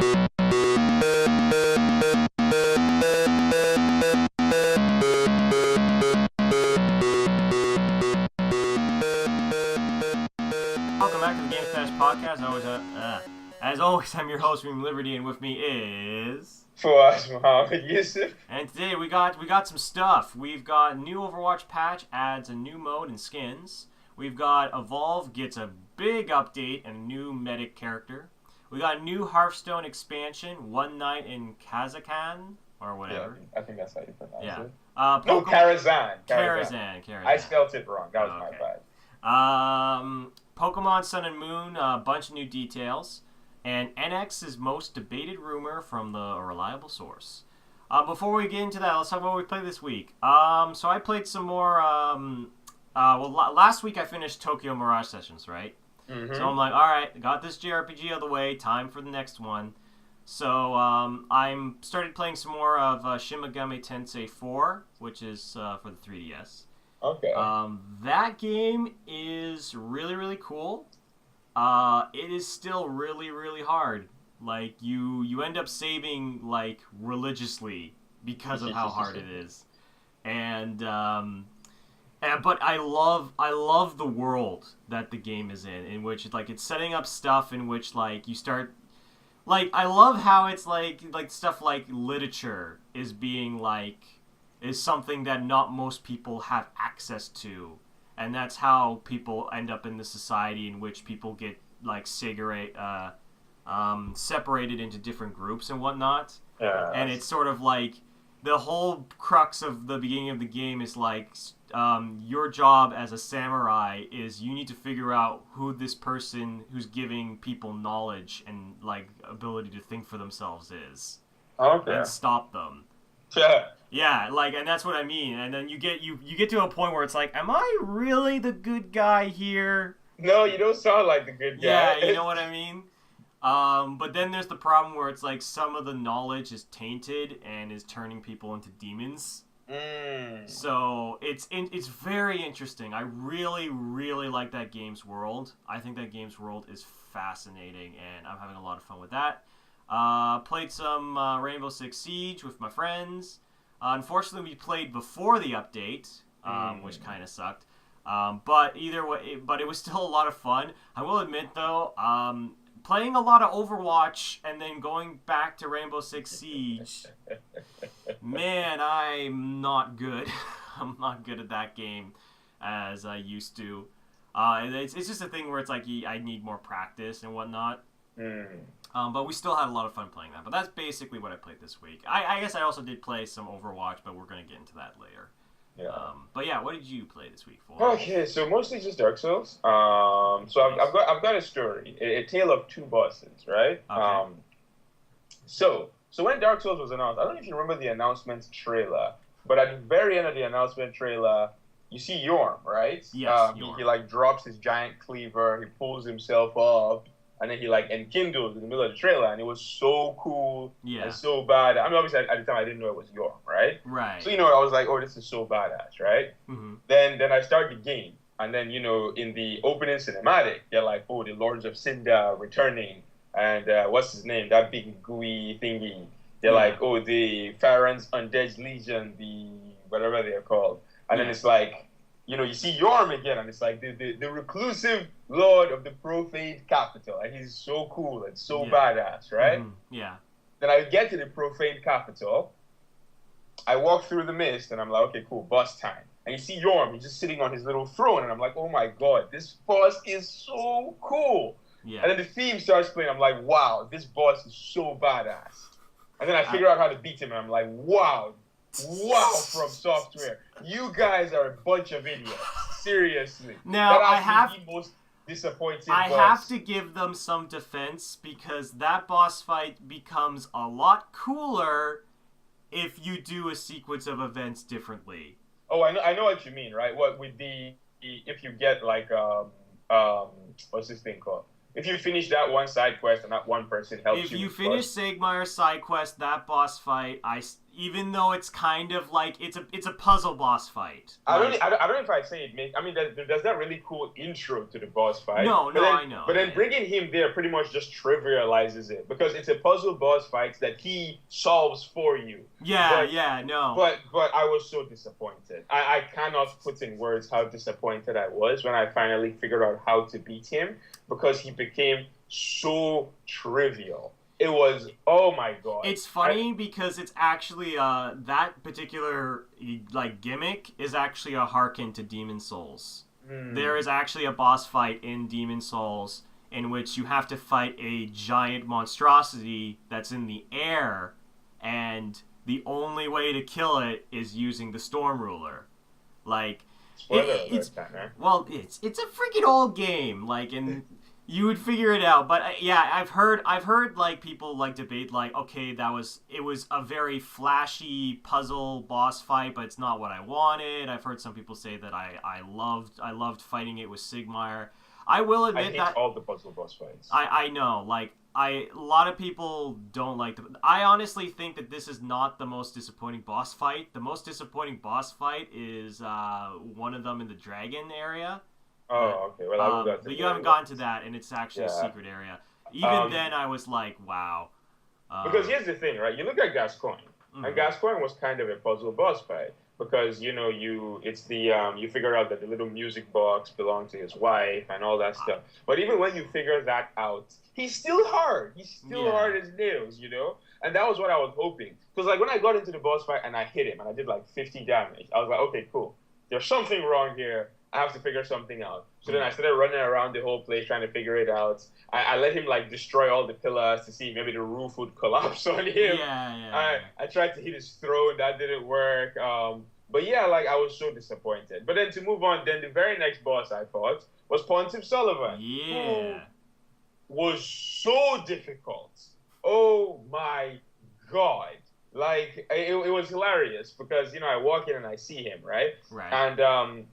Welcome back to the Game Fast Podcast. As always, I'm your host, Reem Liberty, and with me is... Fawaz Muhammad Yusuf. And today we got some stuff. We've got new Overwatch patch adds a new mode and skins. We've got Evolve gets a big update and a new medic character. We got a new Hearthstone expansion, One Night in Kazakhstan, or whatever. Yeah, I think that's how you pronounce it. No, Karazhan. Karazhan. I spelled it wrong. That was my bad. Pokemon Sun and Moon, a bunch of new details, and NX's most debated rumor from the reliable source. Before we get into that, let's talk about what we played this week. So I played some more. Last week I finished Tokyo Mirage Sessions, right? Mm-hmm. So I'm like, all right, got this JRPG out of the way. Time for the next one. So I'm started playing some more of Shin Megami Tensei 4, which is for the 3DS. Okay. That game is really, really cool. It is still really, really hard. Like, you end up saving, like, religiously because of how hard it is. But I love the world that the game is in which, like, it's setting up stuff in which, like, you start... Like, I love how it's, like stuff like literature is being, like... is something that not most people have access to. And that's how people end up in the society in which people get, like, separated into different groups and whatnot. Yeah. And it's sort of like, the whole crux of the beginning of the game is, like, your job as a samurai is you need to figure out who this person who's giving people knowledge and, like, ability to think for themselves is. Okay. And stop them. Yeah. Yeah, like, and that's what I mean. And then you get to a point where it's like, am I really the good guy here? No, you don't sound like the good guy. Yeah, you know what I mean? But then there's the problem where it's like some of the knowledge is tainted and is turning people into demons. So it's very interesting. I really, really like that game's world. I think that game's world is fascinating, and I'm having a lot of fun with that. Played some Rainbow Six Siege with my friends. Unfortunately, we played before the update, which kind of sucked. But either way, it was still a lot of fun. I will admit, though, playing a lot of Overwatch and then going back to Rainbow Six Siege, man, I'm not good. I'm not good at that game as I used to. It's just a thing where it's like I need more practice and whatnot. But we still had a lot of fun playing that. But that's basically what I played this week. I guess I also did play some Overwatch, but we're going to get into that later. Yeah. But yeah, what did you play this week for? Okay, so mostly just Dark Souls. So I've got a story, a tale of two bosses, right? Okay. So when Dark Souls was announced, I don't know if you remember the announcement trailer, but at the very end of the announcement trailer, you see Yorm, right? Yes. He like drops his giant cleaver, he pulls himself up. And then he, like, enkindled in the middle of the trailer, and it was so cool and so bad. I mean, obviously, at the time, I didn't know it was Yorm, right? Right. So, I was like, oh, this is so badass, right? Mm-hmm. Then I start the game, and then, in the opening cinematic, they're like, oh, the Lords of Cinder returning, and what's his name? That big gooey thingy. They're like, oh, the Farron's Undead Legion, the whatever they're called. And then it's like, you see Yorm again, and it's like the reclusive lord of the profaned capital. Like, he's so cool and so badass, right? Mm-hmm. Yeah. Then I get to the profaned capital. I walk through the mist, and I'm like, okay, cool, boss time. And you see Yorm, he's just sitting on his little throne, and I'm like, oh my god, this boss is so cool. Yeah. And then the theme starts playing. I'm like, wow, this boss is so badass. And then I figure out how to beat him, and I'm like, wow, From Software. You guys are a bunch of idiots. Seriously. Now, the most disappointing I boss. have to give them some defense because that boss fight becomes a lot cooler if you do a sequence of events differently. Oh, I know what you mean, right? What with if you get like what's this thing called? If you finish that one side quest and that one person helps you. If you finish Sagmire's side quest, that boss fight, even though it's kind of like it's a puzzle boss fight. I don't know if I say it makes. I mean, there's that really cool intro to the boss fight. I know. But then bringing him there pretty much just trivializes it because it's a puzzle boss fight that he solves for you. Yeah, But I was so disappointed. I cannot put in words how disappointed I was when I finally figured out how to beat him because he became so trivial. It was, oh my god. It's funny because it's actually, that particular, like, gimmick is actually a harken to Demon Souls. There is actually a boss fight in Demon Souls in which you have to fight a giant monstrosity that's in the air, and the only way to kill it is using the Storm Ruler. Like, it's a freaking old game, like, and... You would figure it out, but yeah, I've heard like people like debate like, okay, it was a very flashy puzzle boss fight, but it's not what I wanted. I've heard some people say that I loved fighting it with Sigmar. I will admit that all the puzzle boss fights. I know, like a lot of people don't like them. I honestly think that this is not the most disappointing boss fight. The most disappointing boss fight is one of them in the dragon area. Oh, okay. Well, I will go to but you haven't gotten to that, and it's actually a secret area. Even then, I was like, wow. Because here's the thing, right? You look at Gascoigne, and Gascoigne was kind of a puzzle boss fight because you figure out that the little music box belonged to his wife and all that stuff. But even when you figure that out, he's still hard. He's still hard as nails, you know. And that was what I was hoping. Because like when I got into the boss fight and I hit him and I did like 50 damage, I was like, okay, cool. There's something wrong here. I have to figure something out. So then I started running around the whole place trying to figure it out. I let him like destroy all the pillars to see maybe the roof would collapse on him. I tried to hit his throat. That didn't work. But yeah, like I was so disappointed. But then to move on, then the very next boss I thought was Pontiff Sullivan. Yeah. Who was so difficult. Oh my God. Like it was hilarious because, you know, I walk in and I see him, right? Right. And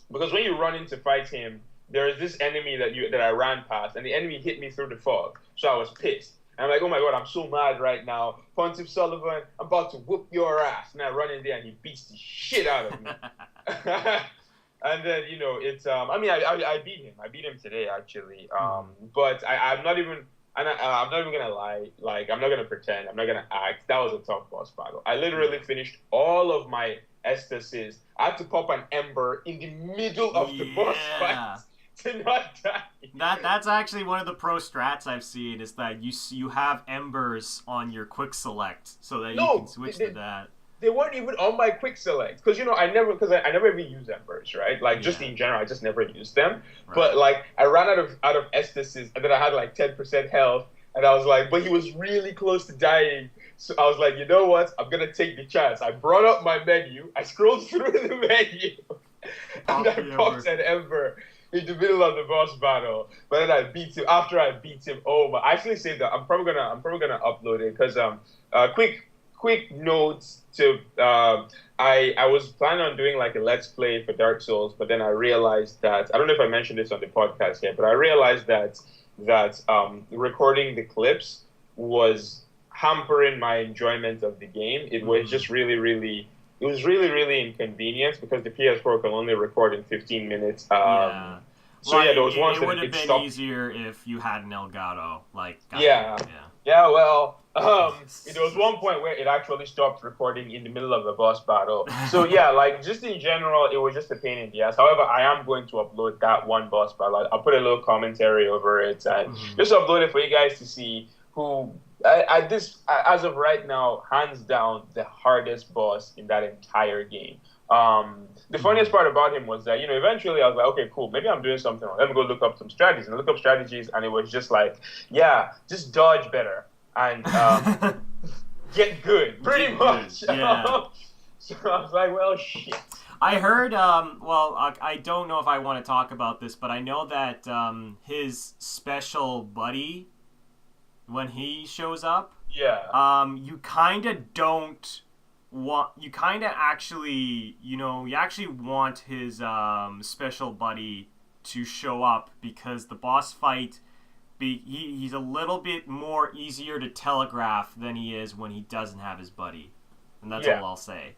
because when you run in to fight him, there is this enemy that I ran past, and the enemy hit me through the fog. So I was pissed. And I'm like, oh my god, I'm so mad right now. Pontiff Sullivan, I'm about to whoop your ass. And I run in there, and he beats the shit out of me. And then, you know, it's I beat him. I beat him today, actually. But I'm not even gonna lie. Like, I'm not gonna pretend. I'm not gonna act. That was a tough boss battle. I literally finished all of my estasis. I had to pop an ember in the middle of the boss fight to not die. That's actually one of the pro strats I've seen is that you have embers on your quick select so that you can switch to that. They weren't even on my quick select because, you know, I never ever use embers, right? Like just in general, I just never used them. Right. But like I ran out of estasis and then I had like 10% health and I was like, but he was really close to dying. So I was like, you know what? I'm going to take the chance. I brought up my menu. I scrolled through the menu. And I popped an ember in the middle of the boss battle. But then I beat him. After I beat him, but I actually saved that. I'm probably gonna upload it because quick notes to I was planning on doing like a let's play for Dark Souls, but then I realized that I don't know if I mentioned this on the podcast yet, but I realized that recording the clips was hampering my enjoyment of the game. It was just really inconvenient because the PS4 can only record in 15 minutes. There was ones it would have been easier if you had an Elgato. There was one point where it actually stopped recording in the middle of the boss battle. So yeah, like just in general, it was just a pain in the ass. However, I am going to upload that one boss battle. I'll put a little commentary over it and just upload it for you guys to see. As of right now, hands down, the hardest boss in that entire game. The funniest part about him was that, you know, eventually I was like, okay, cool, maybe I'm doing something wrong. Let me go look up some strategies. And I look up strategies, and it was just like, just dodge better and get good, pretty much. Yeah. So I was like, well, shit. I heard, I don't know if I want to talk about this, but I know that his special buddy, when he shows up, you kind of actually want his special buddy to show up because the boss fight, he's a little bit more easier to telegraph than he is when he doesn't have his buddy. and that's all I'll say.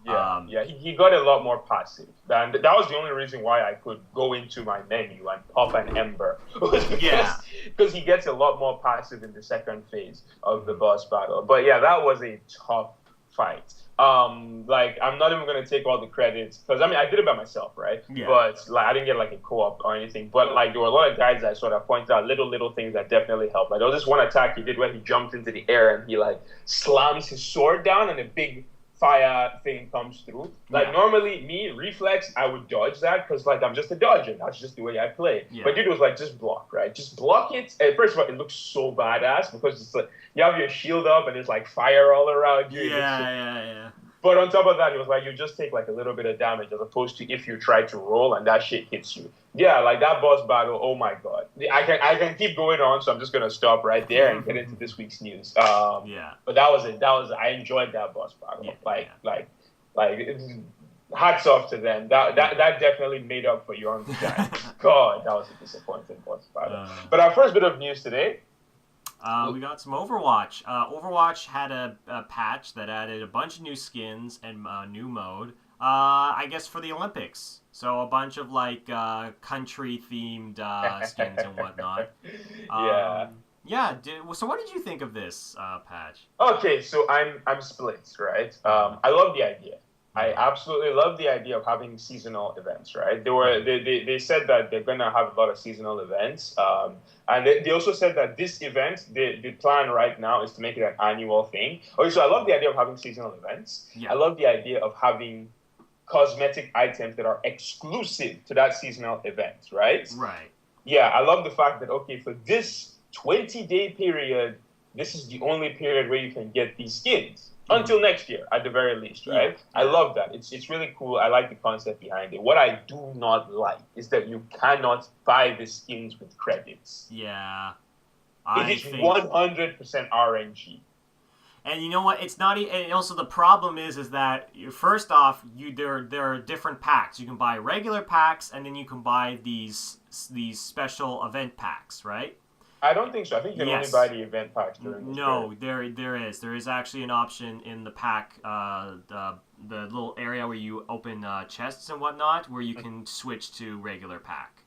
Yeah, he got a lot more passive. And that was the only reason why I could go into my menu and pop an Ember. Because he gets a lot more passive in the second phase of the boss battle. But yeah, that was a tough fight. Like, I'm not even going to take all the credits, because, I mean, I did it by myself, right? Yeah. But, like, I didn't get, like, a co-op or anything. But, like, there were a lot of guys that sort of pointed out little things that definitely helped. Like, there was this one attack he did where he jumped into the air and he, like, slams his sword down and a big fire thing comes through. Like, normally, me, reflex, I would dodge that because, like, I'm just a dodger. That's just the way I play. Yeah. But dude was like, just block, right? Just block it. And first of all, it looks so badass because it's like, you have your shield up and there's, like, fire all around you. Yeah. But on top of that, it was like, you just take, like, a little bit of damage as opposed to if you try to roll and that shit hits you. Yeah, like, that boss battle, oh my god. I can keep going on, so I'm just going to stop right there and get into this week's news. But that was it. I enjoyed that boss battle. Hats off to them. That definitely made up for your own design. God, that was a disappointing boss battle. But our first bit of news today. We got some Overwatch. Overwatch had a patch that added a bunch of new skins and new mode. I guess for the Olympics. So a bunch of like country-themed skins and whatnot. So what did you think of this patch? Okay, so I'm split, right? I love the idea. I absolutely love the idea of having seasonal events, right? They said that they're going to have a lot of seasonal events. And they also said that this event, the plan right now is to make it an annual thing. Okay, so I love the idea of having seasonal events. Yeah. I love the idea of having cosmetic items that are exclusive to that seasonal event, right? Right. Yeah, I love the fact that, okay, for this 20-day period, this is the only period where you can get these skins. Until next year, at the very least, right? Yeah. I love that. It's really cool. I like the concept behind it. What I do not like is that you cannot buy the skins with credits. Yeah. It is 100% RNG. And you know what? It's not. And also, the problem is that first off, there are different packs. You can buy regular packs, and then you can buy these special event packs, right? I don't think so. I think you can only buy the event packs during this period. There is actually an option in the pack, the little area where you open chests and whatnot, where you can switch to regular pack.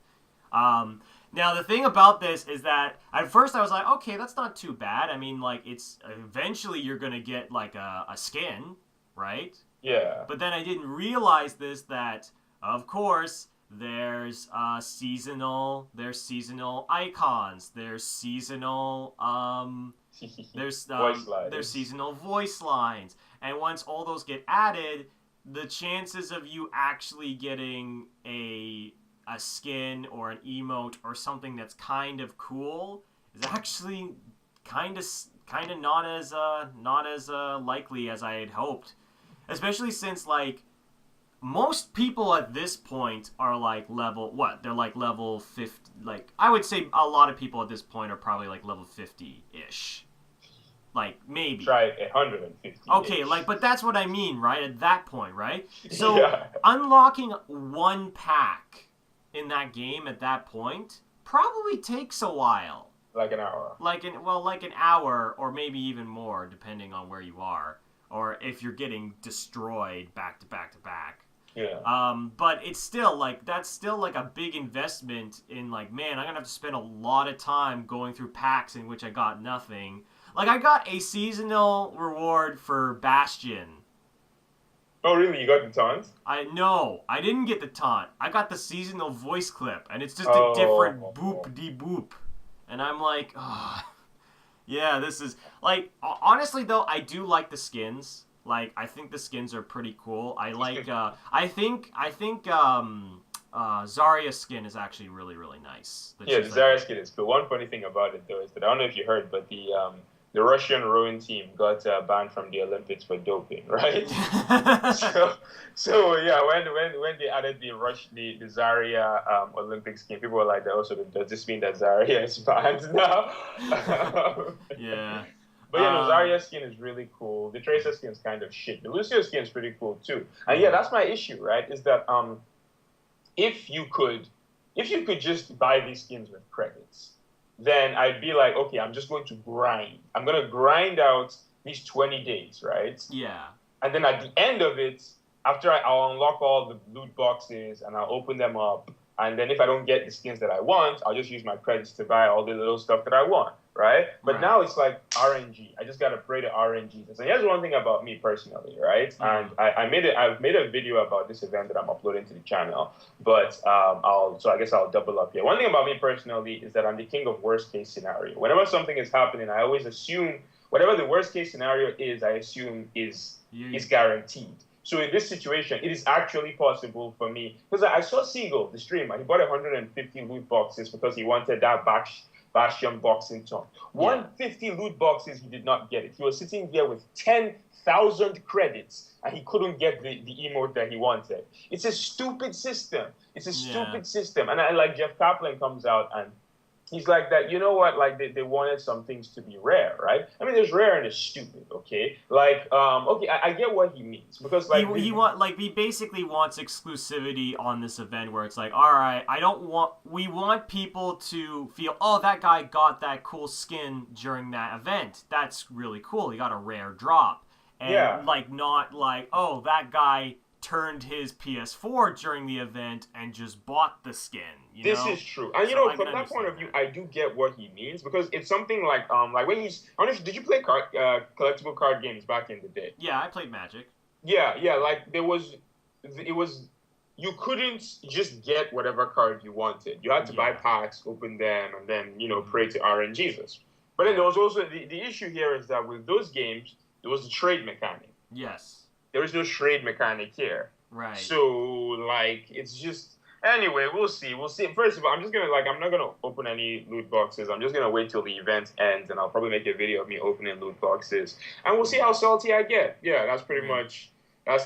Now the thing about this is that at first I was like, okay, that's not too bad. I mean, like, it's eventually you're gonna get like a skin, right? Yeah. But then I didn't realize that of course. There's seasonal icons. There's seasonal there's seasonal voice lines. And once all those get added, the chances of you actually getting a skin or an emote or something that's kind of cool is actually kind of not as likely as I had hoped. Especially since, like, most people at this point are like they're like level 50. Like, I would say a lot of people at this point are probably like level 50-ish. Like, maybe. Try 150. Okay, like, but that's what I mean, right? At that point, right? So, unlocking one pack in that game at that point probably takes a while. Like an hour. Like an hour or maybe even more, depending on where you are. Or if you're getting destroyed back to back to back. Yeah. But it's still like, that's still like a big investment in, like, man, I'm gonna have to spend a lot of time going through packs in which I got nothing. Like, I got a seasonal reward for Bastion. Oh, really? You got the taunt? No, I didn't get the taunt. I got the seasonal voice clip, and it's just a different boop-de-boop. And I'm like, oh, yeah, this is, like, honestly, though, I do like the skins. Like, I think the skins are pretty cool. I like, I think Zarya's skin is actually really, really nice. Yeah, the Zarya skin is cool. One funny thing about it, though, is that I don't know if you heard, but the Russian rowing team got banned from the Olympics for doping, right? so yeah, when they added the Zarya Olympic skin, people were like, does this mean that Zarya is banned now? Yeah. But yeah, the Zarya skin is really cool. The Tracer skin is kind of shit. The Lucio skin is pretty cool too. And yeah, that's my issue, right? Is that if you could just buy these skins with credits, then I'd be like, okay, I'm just going to grind. I'm going to grind out these 20 days, right? Yeah. And then at the end of it, after I'll unlock all the loot boxes and I'll open them up. And then if I don't get the skins that I want, I'll just use my credits to buy all the little stuff that I want, right? But now it's like RNG. I just got to pray to RNG. And here's one thing about me personally, right? And I've made a video about this event that I'm uploading to the channel. But I guess I'll double up here. One thing about me personally is that I'm the king of worst case scenario. Whenever something is happening, I always assume whatever the worst case scenario is, I assume is guaranteed. So in this situation, it is actually possible for me, because I saw Seagull, the streamer, he bought 150 loot boxes because he wanted that Bastion boxing tone. 150 loot boxes, he did not get it. He was sitting there with 10,000 credits, and he couldn't get the emote that he wanted. It's a stupid system. It's a stupid system. And like Jeff Kaplan comes out and he's like that, you know what, like they wanted some things to be rare, right? I mean, there's rare and there's stupid, okay? Like, okay, I get what he means, because like... He basically wants exclusivity on this event where it's like, all right, we want people to feel, oh, that guy got that cool skin during that event. That's really cool. He got a rare drop. And like, not like, oh, that guy turned his PS4 during the event and just bought the skin. This is true, and from that point of view, I do get what he means, because it's something like when he's. I don't know, did you play collectible card games back in the day? Yeah, I played Magic. Yeah, like it was. You couldn't just get whatever card you wanted. You had to buy packs, open them, and then pray to RNGs. But then there was also the issue here is that with those games, there was a trade mechanic. Yes. There is no trade mechanic here. Right. So, like, it's just... Anyway, we'll see. First of all, I'm not going to open any loot boxes. I'm just going to wait till the event ends, and I'll probably make a video of me opening loot boxes. And we'll see how salty I get. Yeah, that's pretty much... That's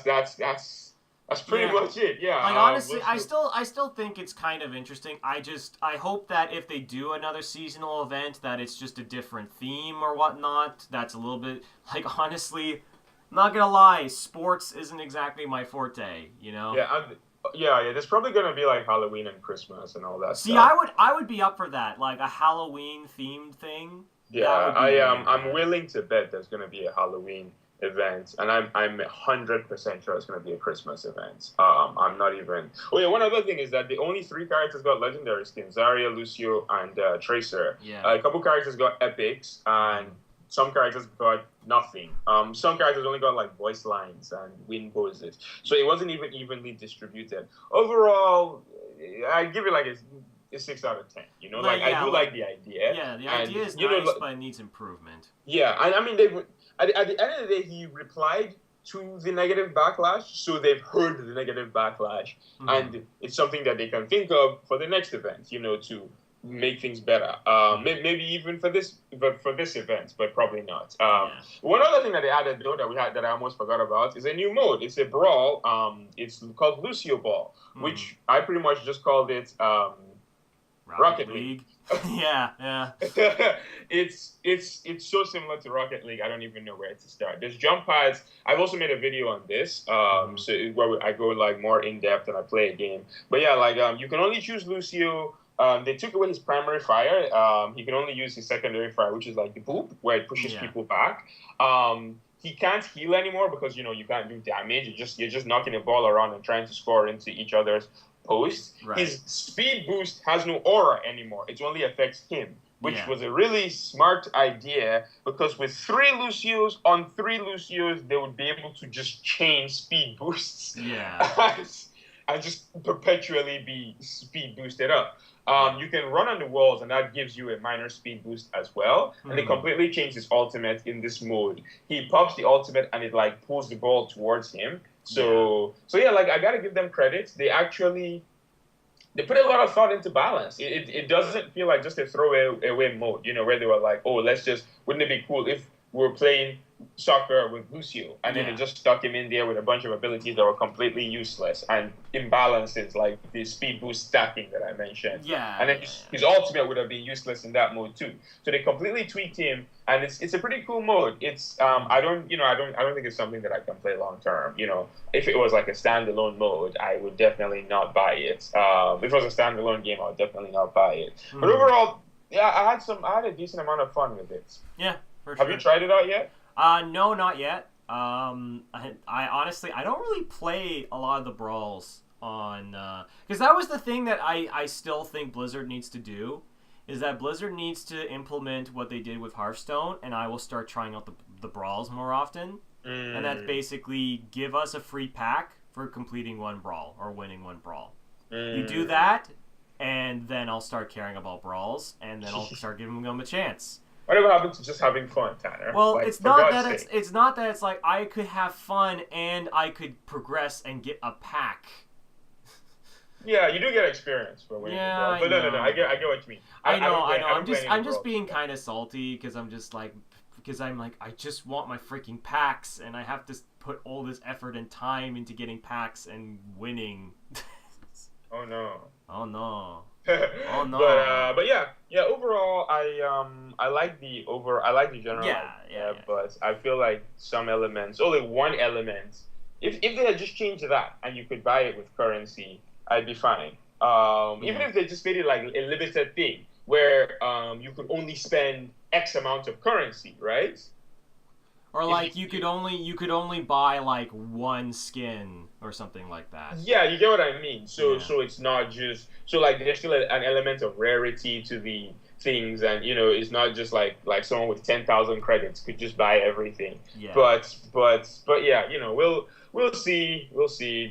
pretty much it. Yeah. Like, honestly, I still think it's kind of interesting. I hope that if they do another seasonal event, that it's just a different theme or whatnot. That's a little bit... Like, honestly... Not gonna lie, sports isn't exactly my forte, Yeah, there's probably gonna be like Halloween and Christmas and all that. See, stuff. I would be up for that, like a Halloween themed thing. Yeah, I'm willing to bet there's gonna be a Halloween event, and I'm 100% sure it's gonna be a Christmas event. I'm not even. Oh yeah, one other thing is that the only 3 characters got legendary skins: Zarya, Lucio, and Tracer. Yeah. A couple characters got epics, and some characters got nothing. Some characters only got like voice lines and win poses. So it wasn't even evenly distributed. Overall, I give it like a 6 out of 10. I do like the idea. Yeah, the idea is nice, but it needs improvement. Yeah, and I mean, at the end of the day, he replied to the negative backlash, so they've heard the negative backlash, and it's something that they can think of for the next event, to make things better. Maybe even for this event, but probably not. One other thing that they added though that I almost forgot about is a new mode. It's a brawl. It's called Lucio Ball, which I pretty much just called it Rocket League. yeah. It's so similar to Rocket League. I don't even know where to start. There's jump pads. I've also made a video on this, so where I go like more in depth and I play a game. But yeah, like you can only choose Lucio. They took away his primary fire. He can only use his secondary fire, which is like the boop, where it pushes people back. He can't heal anymore because you can't do damage. You're just knocking the ball around and trying to score into each other's posts. Right. His speed boost has no aura anymore. It only affects him, which was a really smart idea, because with 3 Lucios, they would be able to just chain speed boosts. Yeah. And just perpetually be speed boosted up. You can run on the walls, and that gives you a minor speed boost as well. And they completely changed his ultimate in this mode. He pops the ultimate, and it like pulls the ball towards him. So yeah, like I gotta give them credit. They put a lot of thought into balance. It doesn't feel like just a throwaway mode, where they were like, oh, wouldn't it be cool if we were playing soccer with Lucio, and then they just stuck him in there with a bunch of abilities that were completely useless and imbalances, like the speed boost stacking that I mentioned. Yeah. And then his ultimate would have been useless in that mode too. So they completely tweaked him, and it's a pretty cool mode. It's I don't think it's something that I can play long term. If it was like a standalone mode, I would definitely not buy it. If it was a standalone game, I would definitely not buy it. But overall, yeah, I had a decent amount of fun with it. Yeah, for sure. Have you tried it out yet? No, not yet. I honestly I don't really play a lot of the brawls on because that was the thing that I still think Blizzard needs to do is that Blizzard needs to implement what they did with Hearthstone, and I will start trying out the brawls more often. And that's basically give us a free pack for completing one brawl or winning one brawl. You do that, and then I'll start caring about brawls, and then I'll start giving them a chance. Whatever happened to just having fun, Tanner? Well, like, it's not that it's like I could have fun and I could progress and get a pack. Yeah, you do get experience for winning. Yeah, but no, I get what you mean. I know. I'm just being kind of salty because I'm like I just want my freaking packs, and I have to put all this effort and time into getting packs and winning. Oh no. Oh no. Oh no. But yeah. Overall, I like the general idea, but I feel like some elements, only one element. If they had just changed that and you could buy it with currency, I'd be fine. Even if they just made it like a limited thing where you could only spend X amount of currency, right? Or like you could only buy like one skin or something like that. Yeah, you get what I mean. So it's not just like there's still an element of rarity to the things, and it's not just like someone with 10,000 credits could just buy everything. Yeah. But yeah, we'll see.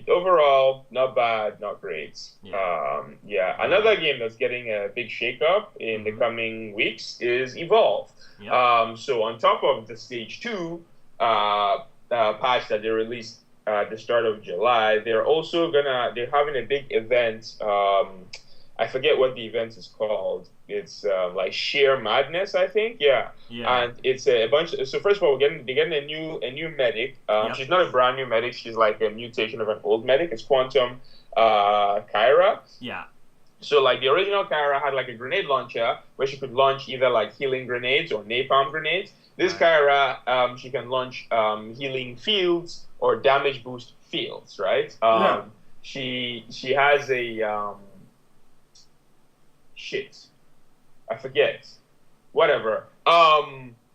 Overall, not bad, not great. Yeah. Another game that's getting a big shakeup in the coming weeks is Evolve. Yep. So on top of the Stage 2 patch that they released at the start of July, they're having a big event. I forget what the event is called. It's like Sheer Madness, I think. Yeah. And it's a bunch. So first of all, they're getting a new medic. She's not a brand new medic. She's like a mutation of an old medic. It's Quantum Kyra. Yeah. So like the original Kyra had like a grenade launcher where she could launch either like healing grenades or napalm grenades. This Kyra, she can launch healing fields or damage boost fields, right? She has a I forget. Whatever.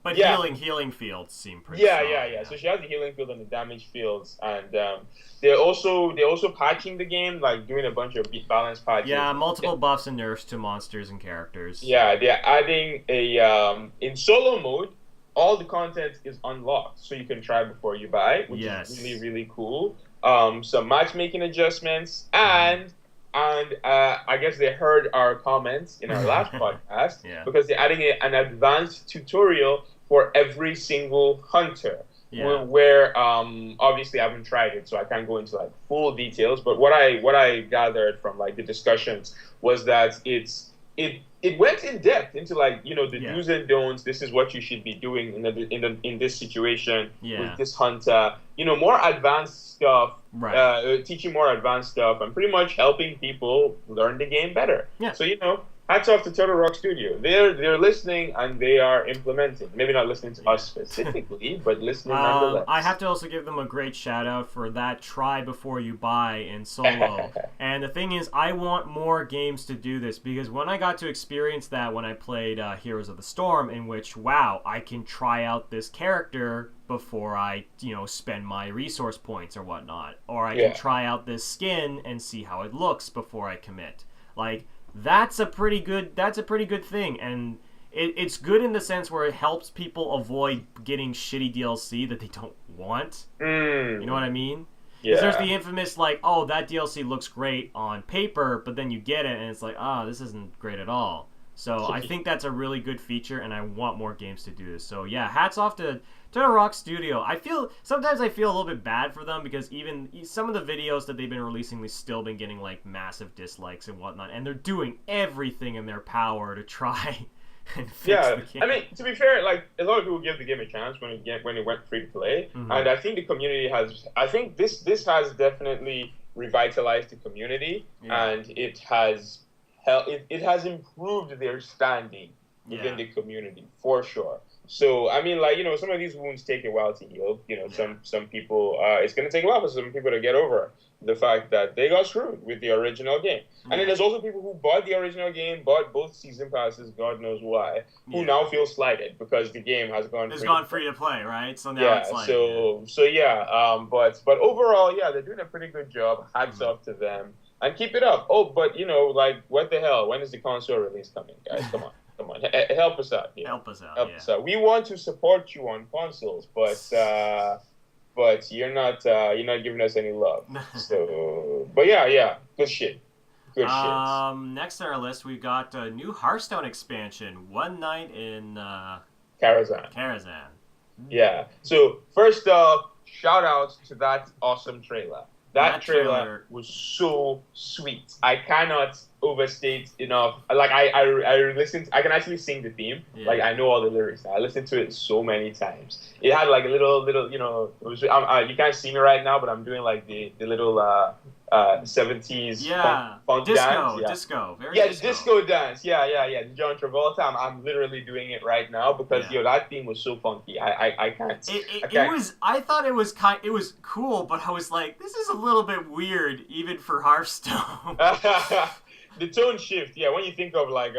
But healing fields seem pretty strong. Yeah. So she has the healing field and the damage fields, and they're also patching the game, like doing a bunch of balance patches. Yeah, multiple buffs and nerfs to monsters and characters. Yeah, they're adding in solo mode, all the content is unlocked, so you can try before you buy, which is really, really cool. Some matchmaking adjustments, and I guess they heard our comments in our last podcast because they're adding an advanced tutorial for every single hunter. Where obviously I haven't tried it, so I can't go into like full details. But what I gathered from like the discussions was that it went in depth into like the do's and don'ts. This is what you should be doing in this situation with this hunter. More advanced stuff. Right. Teaching more advanced stuff and pretty much helping people learn the game better. Yeah. So hats off to Turtle Rock Studio. They're listening and they are implementing. Maybe not listening to us specifically, but listening nonetheless. I have to also give them a great shout out for that try before you buy in solo. And the thing is, I want more games to do this because when I got to experience that when I played Heroes of the Storm, in which I can try out this character before I spend my resource points or whatnot, or I can try out this skin and see how it looks before I commit. Like. That's a pretty good thing, and it's good in the sense where it helps people avoid getting shitty DLC that they don't want. You know what I mean? Yeah. Because there's the infamous that DLC looks great on paper, but then you get it and it's like, this isn't great at all. So I think that's a really good feature, and I want more games to do this. So yeah, hats off to Rock Studio. Sometimes I feel a little bit bad for them because even some of the videos that they've been releasing, they've still been getting like massive dislikes and whatnot, and they're doing everything in their power to try and fix the game. I mean, to be fair, like a lot of people give the game a chance when it went free to play, and I think the community has. I think this has definitely revitalized the community, and it has improved their standing within the community, for sure. So, I mean, like, some of these wounds take a while to heal. Some people, it's going to take a while for some people to get over the fact that they got screwed with the original game. And then there's also people who bought the original game, bought both season passes, God knows why, who now feel slighted because the game has gone free to play, right? So now it's like... But overall, they're doing a pretty good job. Hats off to them. And keep it up. Oh, but, like, what the hell? When is the console release coming, guys? Come on. Come on, help us out. Help us out. We want to support you on consoles, but you're not giving us any love. So, but good shit. Good shit. Next on our list, we've got a new Hearthstone expansion, One Night in Karazhan. Yeah. So first off, shout out to that awesome trailer. That trailer was so sweet. I cannot overstate enough. Like I listened. I can actually sing the theme. Yeah. Like I know all the lyrics. I listened to it so many times. It had like a little. It was. You can't see me right now, but I'm doing like the little 70s funk dance. Disco. Disco dance. Yeah. John Travolta. I'm literally doing it right now because that theme was so funky. I can't. It was. I thought it was it was cool, but I was like, this is a little bit weird, even for Hearthstone. The tone shift, when you think of like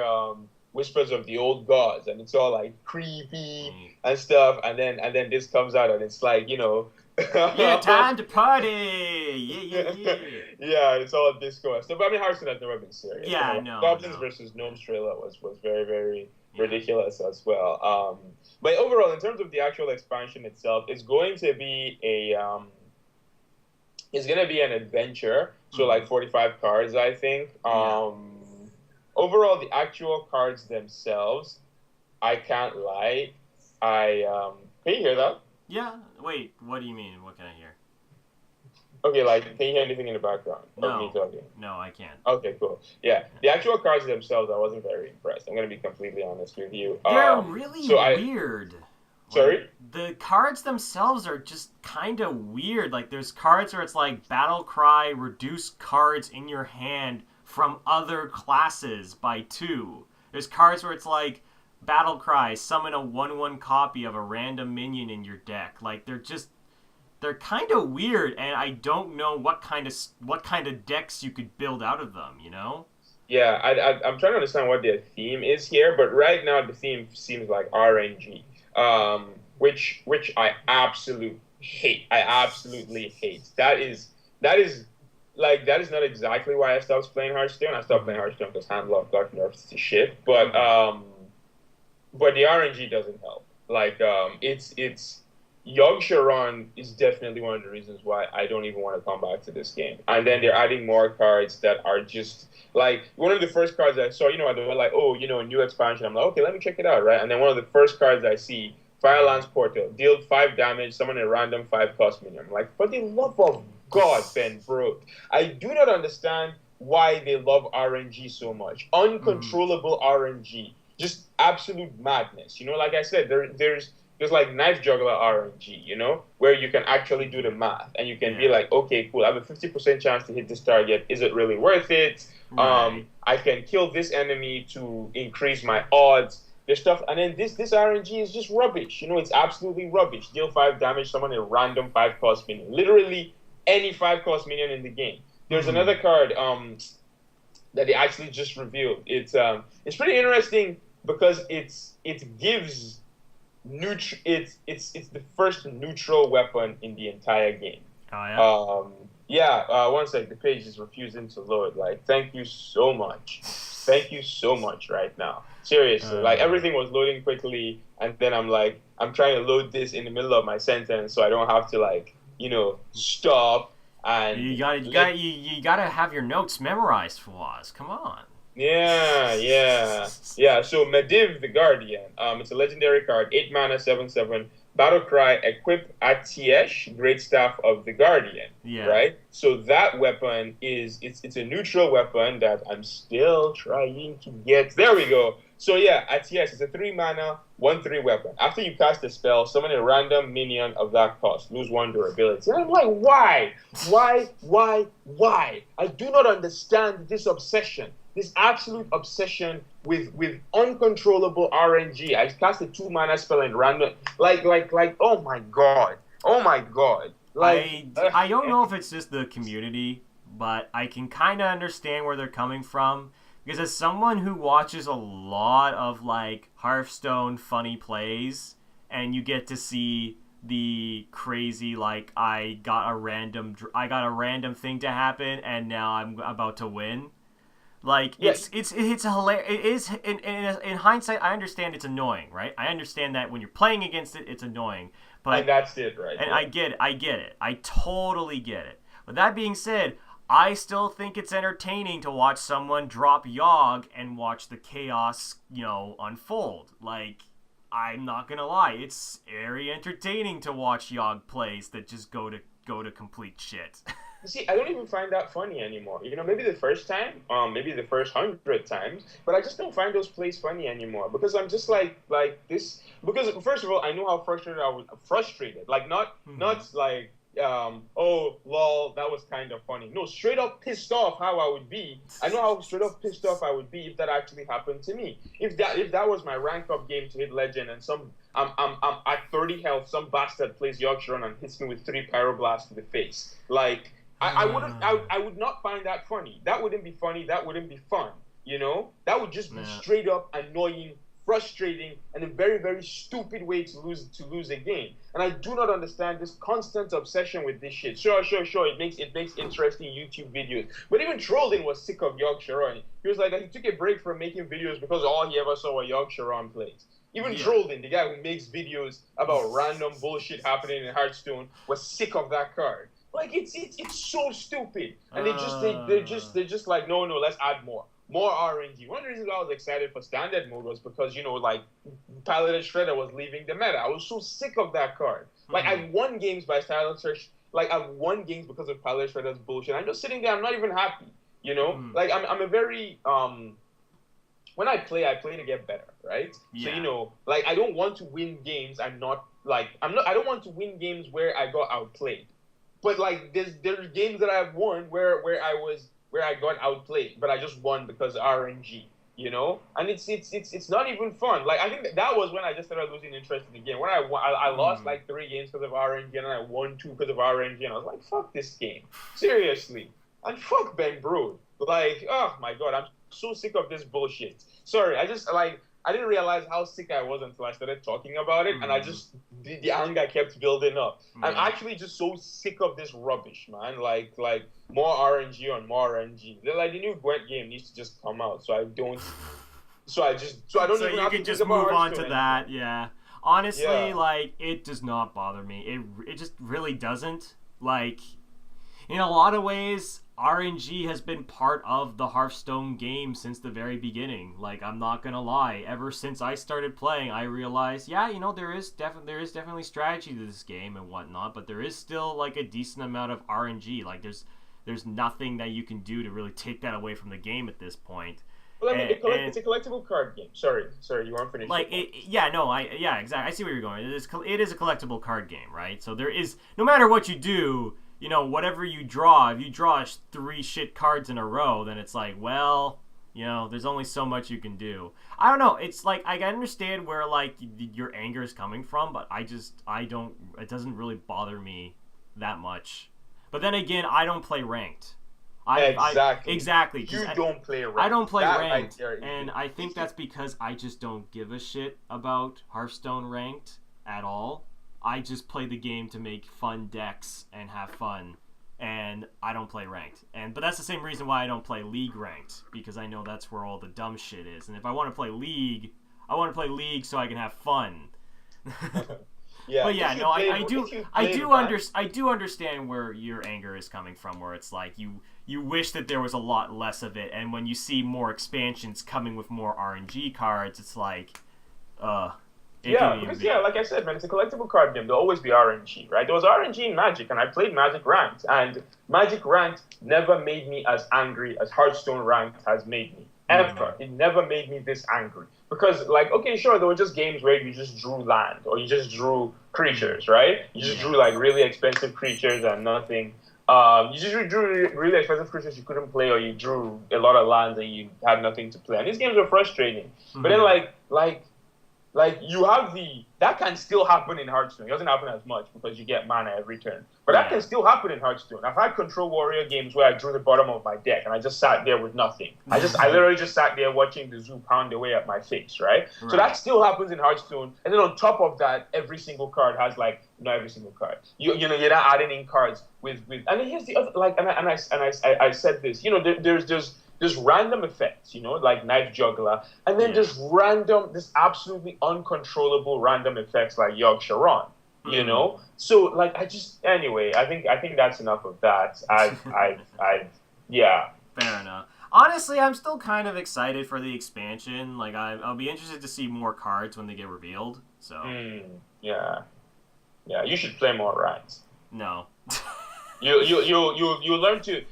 Whispers of the Old Gods, and it's all like creepy and stuff, and then this comes out and it's like time to party, yeah, it's all disco and stuff. But I mean, Hearthstone has never been serious. Goblins versus Gnomes trailer was very, very ridiculous as well. But overall, in terms of the actual expansion itself, it's going to be an adventure. So like 45 cards, I think. Overall, the actual cards themselves, I can't lie. Can you hear that? Yeah. Wait, what do you mean? What can I hear? Okay, like, can you hear anything in the background of me talking? No, I can't. Okay, cool. Yeah, the actual cards themselves, I wasn't very impressed. I'm going to be completely honest with you. They're really weird. Sorry? The cards themselves are just kind of weird. Like, there's cards where it's like Battle Cry, reduce cards in your hand from other classes by 2. There's cards where it's like Battle Cry, summon a 1/1 copy of a random minion in your deck. Like, they're kind of weird, and I don't know what kind of decks you could build out of them, Yeah, I'm trying to understand what their theme is here, but right now the theme seems like RNG. Which I absolutely hate. That is not exactly why I stopped playing Hearthstone. I stopped playing Hearthstone because Handlock got nerfed to shit. But the RNG doesn't help. Like it's Yogg Sharon is definitely one of the reasons why I don't even want to come back to this game. And then they're adding more cards that are just like one of the first cards I saw, they were like, a new expansion. I'm like, okay, let me check it out, right? And then one of the first cards I see, Firelance Portal, deal 5 damage, summon a random 5-cost minion. I'm like, for the love of God, Ben, bro. I do not understand why they love RNG so much. Uncontrollable RNG. Just absolute madness. Like I said, there's like Knife Juggler RNG, where you can actually do the math and you can be like, okay, cool, I have a 50% chance to hit this target. Is it really worth it? Right. I can kill this enemy to increase my odds. There's stuff, and then this RNG is just rubbish. It's absolutely rubbish. Deal 5 damage, summon a random 5-cost minion. Literally any 5-cost minion in the game. There's another card that they actually just revealed. It's pretty interesting because it gives it's the first neutral weapon in the entire game. Oh yeah. One sec, the page is refusing to load. Like, thank you so much right now. Seriously, like everything was loading quickly, and then I'm trying to load this in the middle of my sentence so I don't have to stop. And you gotta have your notes memorized for us. Come on. Yeah. So Medivh the Guardian. It's a legendary card, 8 mana, 7/7. Battle Cry, equip Atiesh, Great Staff of the Guardian. Yeah. Right? So that weapon it's a neutral weapon that I'm still trying to get. There we go. So yeah, Atiesh is a 3 mana, 1/3 weapon. After you cast a spell, summon a random minion of that cost. Lose 1 durability. And I'm like, why? I do not understand this obsession. this absolute obsession with uncontrollable RNG. I cast a 2-mana spell and random, like, oh my god, like I don't know if it's just the community, but I can kind of understand where they're coming from, because as someone who watches a lot of like Hearthstone funny plays, and you get to see the crazy like I got a random thing to happen and now I'm about to win. Like it's hilarious. It is in hindsight. I understand it's annoying, right? I understand that when you're playing against it, it's annoying. But and that's it, right? And yeah. I get it. I totally get it. But that being said, I still think it's entertaining to watch someone drop Yogg and watch the chaos, unfold. Like, I'm not gonna lie, it's very entertaining to watch Yogg plays that just go to complete shit. See, I don't even find that funny anymore. Maybe the first time, maybe the first 100 times, but I just don't find those plays funny anymore because I'm just like this. Because first of all, I know how frustrated. Like not like oh lol, that was kind of funny. No, straight up pissed off how I would be. I know how straight up pissed off I would be if that actually happened to me. If that was my rank up game to hit legend and I'm at 30 health, some bastard plays Yorkshire and hits me with 3 pyroblasts to the face. Like. I would not find that funny. That wouldn't be funny. That wouldn't be fun. That would just be straight up annoying, frustrating, and a very, very stupid way to lose a game. And I do not understand this constant obsession with this shit. Sure. It makes interesting YouTube videos. But even Trolling was sick of Yorkshire. He was like, he took a break from making videos because all he ever saw were Yorkshire plays. Even Trolling, the guy who makes videos about random bullshit happening in Hearthstone, was sick of that card. Like it's so stupid, and they're just like no, let's add more RNG. One of the reasons I was excited for standard mode was because like Paladin Shredder was leaving the meta. I was so sick of that card. Like I won games by Silencer. Like I've won games because of Paladin Shredder's bullshit. I'm just sitting there. I'm not even happy. Like I'm a very when I play to get better, right? Yeah. So like I don't want to win games. I don't want to win games where I got outplayed. But like there's games that I've won where I got outplayed, but I just won because RNG, and it's not even fun. Like I think that was when I just started losing interest in the game. When I lost like 3 games because of RNG, and I won 2 because of RNG, and I was like, fuck this game, seriously, and fuck Ben Brood. Like, oh my god, I'm so sick of this bullshit. Sorry, I didn't realize how sick I was until I started talking about it, and I just the anger kept building up. I'm actually just so sick of this rubbish, man. Like more RNG on more RNG. They're like the new Gwent game needs to just come out, so I don't even have to just move on to that. Yeah, honestly, like it does not bother me. It just really doesn't. Like in a lot of ways, RNG has been part of the Hearthstone game since the very beginning. Like, I'm not gonna lie, ever since I started playing, I realized, there is definitely strategy to this game and whatnot, but there is still like a decent amount of RNG. Like, there's nothing that you can do to really take that away from the game at this point. Well, I mean, it's a collectible card game. Sorry, you weren't finished. Like, exactly. I see where you're going. It is a collectible card game, right? So there is, no matter what you do, whatever you draw, if you draw 3 shit cards in a row, then it's like, well, there's only so much you can do. I don't know. It's like, I understand where, like, your anger is coming from, but it doesn't really bother me that much. But then again, I don't play ranked. Exactly. You don't play ranked. I don't play ranked, and I think that's because I just don't give a shit about Hearthstone ranked at all. I just play the game to make fun decks and have fun, and I don't play ranked. But that's the same reason why I don't play League ranked, because I know that's where all the dumb shit is. And if I want to play League, I want to play League so I can have fun. Yeah, but yeah, no, I do understand where your anger is coming from, where it's like you wish that there was a lot less of it, and when you see more expansions coming with more RNG cards, it's like, like I said, man, it's a collectible card game. There'll always be RNG, right? There was RNG in Magic, and I played Magic Ranked, and Magic Ranked never made me as angry as Hearthstone Ranked has made me. Ever. It never made me this angry. Because, like, okay, sure, there were just games where you just drew land, or you just drew creatures, right? You just drew, like, really expensive creatures and nothing You just drew really expensive creatures you couldn't play, or you drew a lot of lands and you had nothing to play. And these games were frustrating. But then like you have that can still happen in Hearthstone. It doesn't happen as much because you get mana every turn. But that can still happen in Hearthstone. I've had Control Warrior games where I drew the bottom of my deck and I just sat there with nothing. I literally just sat there watching the zoo pound away at my face, right? So that still happens in Hearthstone. And then on top of that, every single card has not every single card. You're not adding in cards with and then here's the other I said this. There's random effects, like Knife Juggler, and then there's absolutely uncontrollable random effects like Yogg Sharon, So anyway, I think that's enough of that. Yeah. Fair enough. Honestly, I'm still kind of excited for the expansion. Like, I'll be interested to see more cards when they get revealed. So. Yeah. You should play more Rats. No. You learn to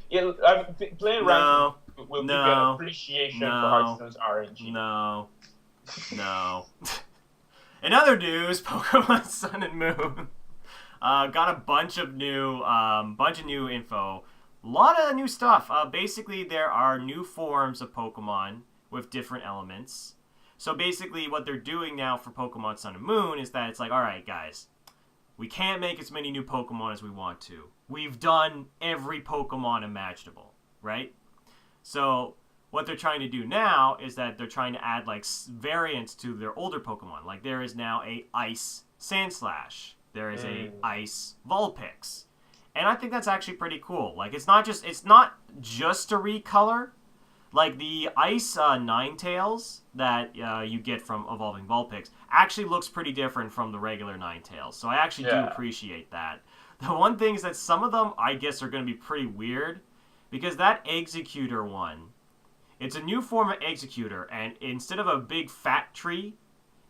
playing Rats. Will give you an appreciation for Hearthstone's RNG. No. In other news, Pokemon Sun and Moon got a bunch of new info. A lot of new stuff. Basically, there are new forms of Pokemon with different elements. So basically, what they're doing now for Pokemon Sun and Moon is that it's like, all right, guys, we can't make as many new Pokemon as we want to. We've done every Pokemon imaginable, right? So what they're trying to do now is that they're trying to add variants to their older Pokemon. Like there is now a Ice Sandslash. There is a Ice Vulpix. And I think that's actually pretty cool. Like it's not just a recolor. Like the Ice Ninetales that you get from evolving Vulpix actually looks pretty different from the regular Ninetales. So I actually do appreciate that. The one thing is that some of them I guess are going to be pretty weird. Because that Executor one, it's a new form of Executor, and instead of a big fat tree,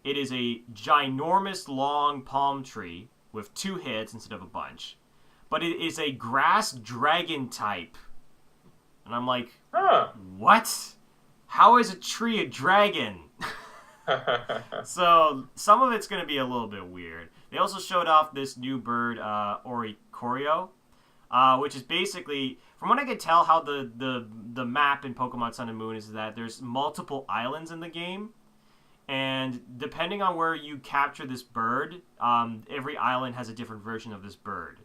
it is a ginormous long palm tree with 2 heads instead of a bunch. But it is a grass dragon type. And I'm like, what? How is a tree a dragon? So some of it's going to be a little bit weird. They also showed off this new bird, Oricorio, which is basically... From what I can tell, how the map in Pokemon Sun and Moon is that there's multiple islands in the game, and depending on where you capture this bird, every island has a different version of this bird,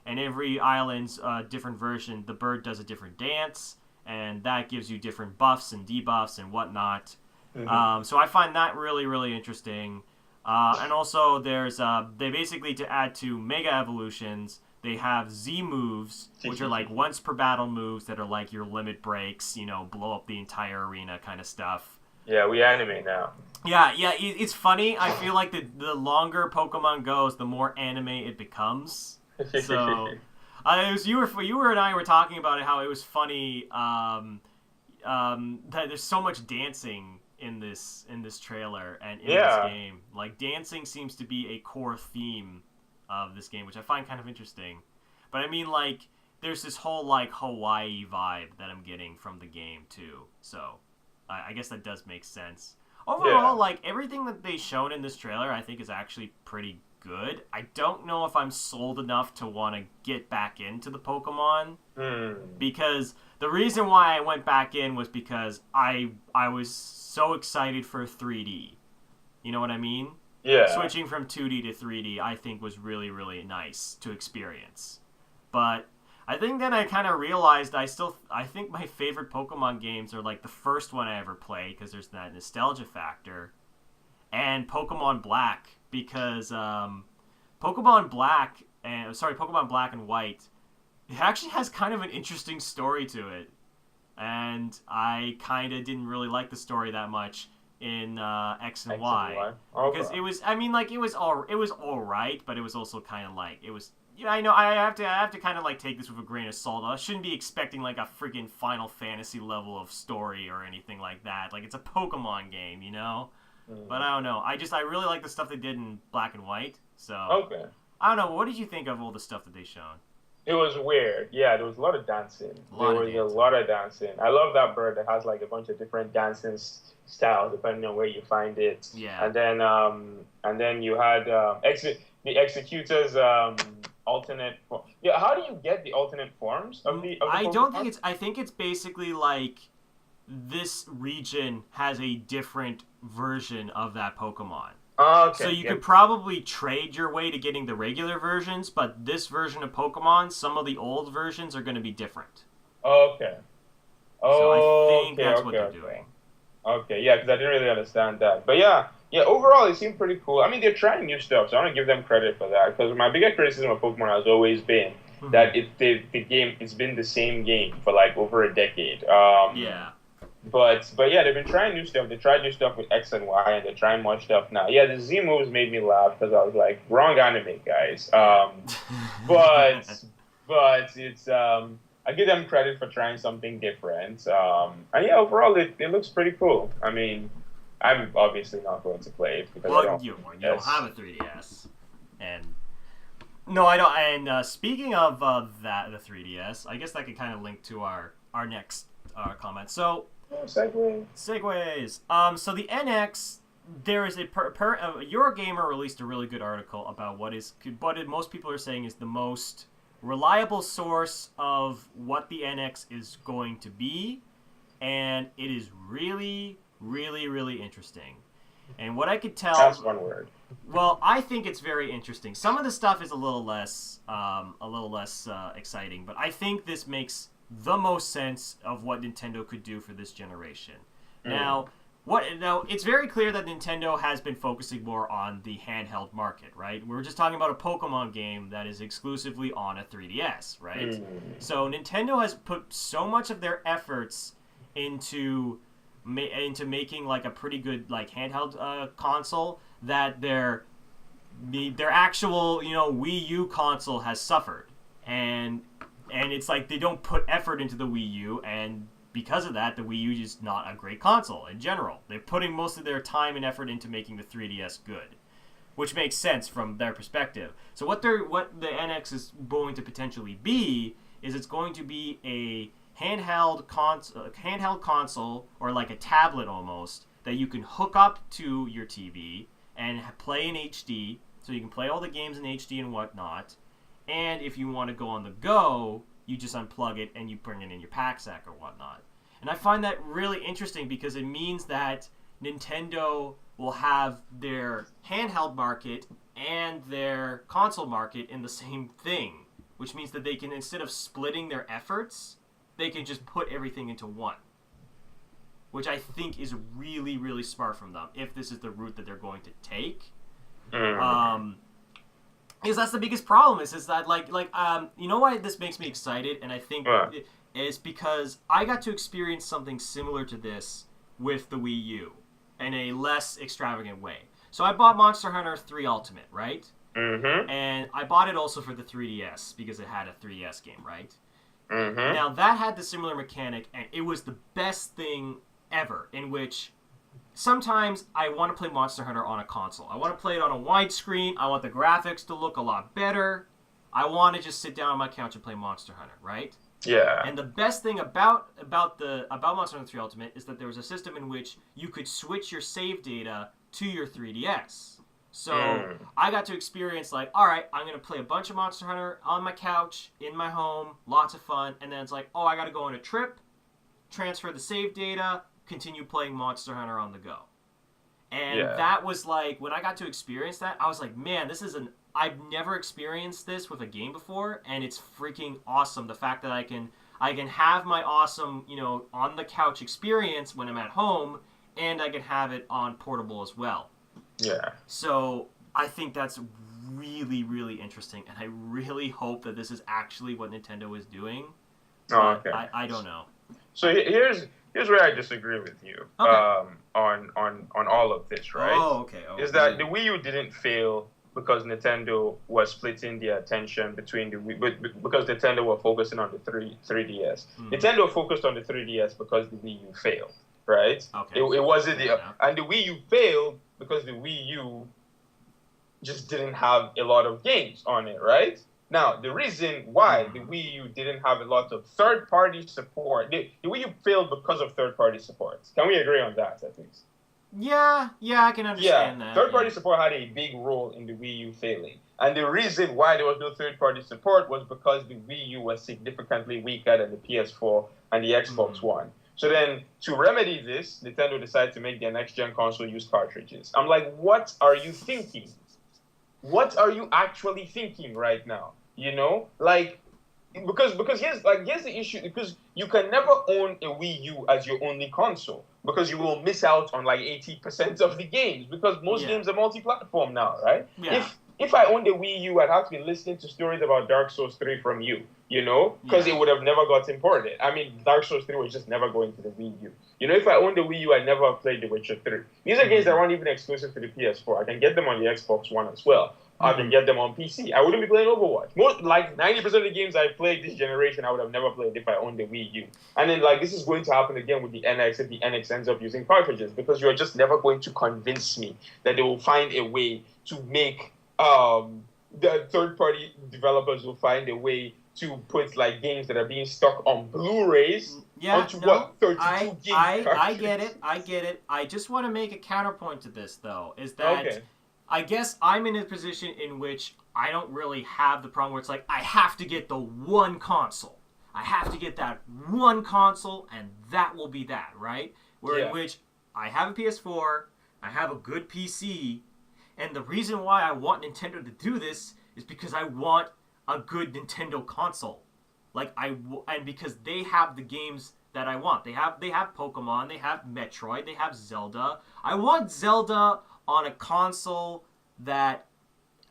and every island's different version, the bird does a different dance, and that gives you different buffs and debuffs and whatnot. So I find that really, really interesting. And also, there's they basically to add to Mega Evolutions. They have Z moves, which are like once per battle moves that are like your limit breaks, blow up the entire arena kind of stuff. Yeah, we anime now. Yeah, it's funny. I feel like the longer Pokemon goes, the more anime it becomes. So, you and I were talking about it, how it was funny that there's so much dancing in this trailer and in this game. Like dancing seems to be a core theme of this game, which I find kind of interesting. But I mean, like, there's this whole, like, Hawaii vibe that I'm getting from the game, too. So, I guess that does make sense. Overall, like, everything that they shown in this trailer, I think is actually pretty good. I don't know if I'm sold enough to want to get back into the Pokemon. Because the reason why I went back in was because I was so excited for 3D. You know what I mean? Yeah. Switching from 2D to 3D, I think, was really, really nice to experience. But I think then I kind of realized I think my favorite Pokemon games are like the first one I ever played because there's that nostalgia factor, and Pokemon Black because Pokemon Black and White, it actually has kind of an interesting story to it, and I kind of didn't really like the story that much in X and Y. Because it was, it was all right, but it was also kind of like, it was, I know I have to kind of like take this with a grain of salt. I shouldn't be expecting like a freaking Final Fantasy level of story or anything like that. Like, it's a Pokemon game, But I don't know. I really like the stuff they did in Black and White. So I don't know. What did you think of all the stuff that they shown? It was weird. Yeah, there was a lot of dancing. A lot of dancing. I love that bird that has like a bunch of different dancing styles depending on where you find it. Yeah. And then you had the executors alternate. Yeah, how do you get the alternate forms of the I Pokemon? don't think it's. I think it's basically like this region has a different version of that Pokemon. Okay. So you could probably trade your way to getting the regular versions, but this version of Pokemon, some of the old versions are going to be different. Okay. So I think that's what they're Okay. doing. Okay, yeah, because I didn't really understand that. But yeah, overall it seemed pretty cool. I mean, they're trying new stuff, so I want to give them credit for that. Because my biggest criticism of Pokemon has always been that the game, it's been the same game for like over a decade. Yeah. But yeah, they've been trying new stuff. They tried new stuff with X and Y, and they're trying more stuff now. Yeah, the Z moves made me laugh because I was like, wrong anime, guys. But it's I give them credit for trying something different. And yeah, overall it looks pretty cool. I mean, I'm obviously not going to play it because you don't have a 3DS, and no, I don't. And speaking of the 3DS, I guess that could kind of link to our next comment. So. Segues. So the NX, there is a Eurogamer released a really good article about what most people are saying is the most reliable source of what the NX is going to be, and it is really, really, really interesting. And what I could tell, that's one word. Well, I think it's very interesting. Some of the stuff is a little less exciting, but I think this makes the most sense of what Nintendo could do for this generation. Now, it's very clear that Nintendo has been focusing more on the handheld market, right? We're just talking about a Pokemon game that is exclusively on a 3DS, right? So Nintendo has put so much of their efforts into making like a pretty good like handheld console that their actual Wii U console has suffered, and it's like they don't put effort into the Wii U, and because of that, the Wii U is not a great console in general. They're putting most of their time and effort into making the 3DS good, which makes sense from their perspective. So what the NX is going to potentially be is it's going to be a handheld console, or like a tablet almost, that you can hook up to your TV and play in HD, so you can play all the games in HD and whatnot. And if you want to go on the go, you just unplug it and you bring it in your pack sack or whatnot. And I find that really interesting because it means that Nintendo will have their handheld market and their console market in the same thing, which means that they can, instead of splitting their efforts, they can just put everything into one, which I think is really, really smart from them if this is the route that they're going to take. Because that's the biggest problem is that you know why this makes me excited, and I think is because I got to experience something similar to this with the Wii U in a less extravagant way. So I bought Monster Hunter 3 Ultimate, right? And I bought it also for the 3DS because it had a 3DS game, right? Now that had the similar mechanic, and it was the best thing ever, in which sometimes I want to play Monster Hunter on a console. I want to play it on a widescreen. I want the graphics to look a lot better. I want to just sit down on my couch and play Monster Hunter, right? Yeah. And the best thing about Monster Hunter 3 Ultimate is that there was a system in which you could switch your save data to your 3DS. So I got to experience like, all right, I'm going to play a bunch of Monster Hunter on my couch, in my home, lots of fun. And then it's like, oh, I got to go on a trip, transfer the save data, continue playing Monster Hunter on the go. And that was like, when I got to experience that, I was like, man, I've never experienced this with a game before, and it's freaking awesome. The fact that I can have my awesome, on the couch experience when I'm at home, and I can have it on portable as well. Yeah. So I think that's really, really interesting, and I really hope that this is actually what Nintendo is doing. Oh, okay. I don't know. So here's where I disagree with you. Okay. On all of this, right? Oh, okay. Is that the Wii U didn't fail because Nintendo was splitting the attention between the Wii, because Nintendo were focusing on the 3DS. Nintendo focused on the 3DS because the Wii U failed, right? Okay. It wasn't and the Wii U failed because the Wii U just didn't have a lot of games on it, right? Now, the reason why the Wii U didn't have a lot of third-party support, the Wii U failed because of third-party support. Can we agree on that, at least? Yeah, I can understand that. Third-party support had a big role in the Wii U failing. And the reason why there was no third-party support was because the Wii U was significantly weaker than the PS4 and the Xbox One. So then, to remedy this, Nintendo decided to make their next-gen console use cartridges. I'm like, what are you thinking? What are you actually thinking right now? You know, like, because here's the issue. Because you can never own a Wii U as your only console, because you will miss out on like 80% of the games, because most games are multi-platform now, right? Yeah. If I owned a Wii U, I'd have to be listening to stories about Dark Souls 3 from you, you know, because it would have never got imported. I mean, Dark Souls 3 was just never going to the Wii U. You know, if I owned a Wii U, I'd never have played The Witcher 3. These are games that aren't even exclusive to the PS4. I can get them on the Xbox One as well. I can get them on PC. I wouldn't be playing Overwatch. Most, like 90% of the games I played this generation, I would have never played if I owned the Wii U. And then, like, this is going to happen again with the NX if the NX ends up using cartridges, because you're just never going to convince me that they will find a way to make the third-party developers will find a way to put like games that are being stuck on Blu-rays onto 32 gig I get it. I just want to make a counterpoint to this, though, is that I guess I'm in a position in which I don't really have the problem where it's like, I have to get the one console. I have to get that one console, and that will be that, right? In which I have a PS4, I have a good PC, and the reason why I want Nintendo to do this is because I want a good Nintendo console. And because they have the games that I want. They have Pokemon, they have Metroid, they have Zelda. I want Zelda on a console that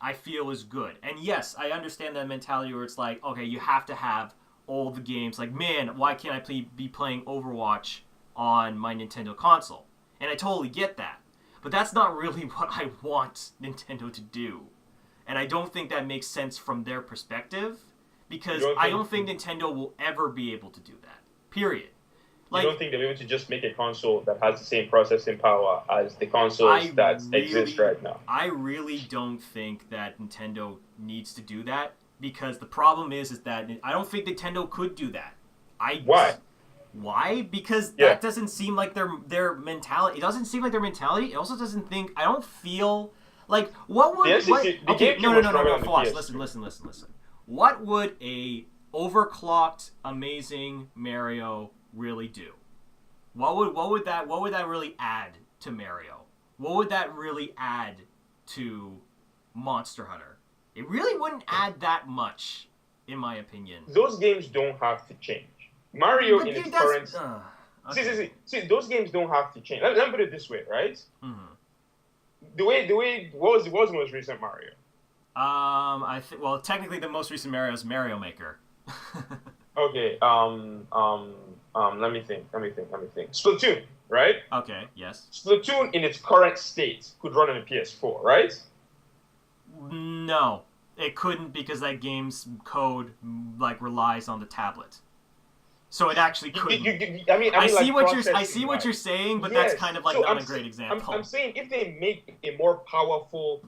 I feel is good. And yes, I understand that mentality where it's like, okay, you have to have all the games. Like, man, why can't I be playing Overwatch on my Nintendo console? And I totally get that. But that's not really what I want Nintendo to do. And I don't think that makes sense from their perspective, because I don't think Nintendo will ever be able to do that. Period. Like, you don't think they'll be able to just make a console that has the same processing power as the consoles that exist right now? I really don't think that Nintendo needs to do that, because the problem is that I don't think Nintendo could do that. Why? Why? Because that doesn't seem like their mentality. It doesn't seem like their mentality. It also doesn't think. I don't feel like what would. Listen. What would a overclocked, amazing Mario really do? What would that really add to Mario? What would that really add to Monster Hunter? It really wouldn't add that much, in my opinion. Those games don't have to change. Mario in its current... See, those games don't have to change. Let me put it this way, right? Mm-hmm. The way, what was the most recent Mario? Well, technically the most recent Mario is Mario Maker. Okay, let me think. Splatoon, right? Okay, yes. Splatoon in its current state could run on a PS4, right? No, it couldn't, because that game's code relies on the tablet. So it actually couldn't. I see what you're saying, but that's kind of not a great example. I'm saying if they make a more powerful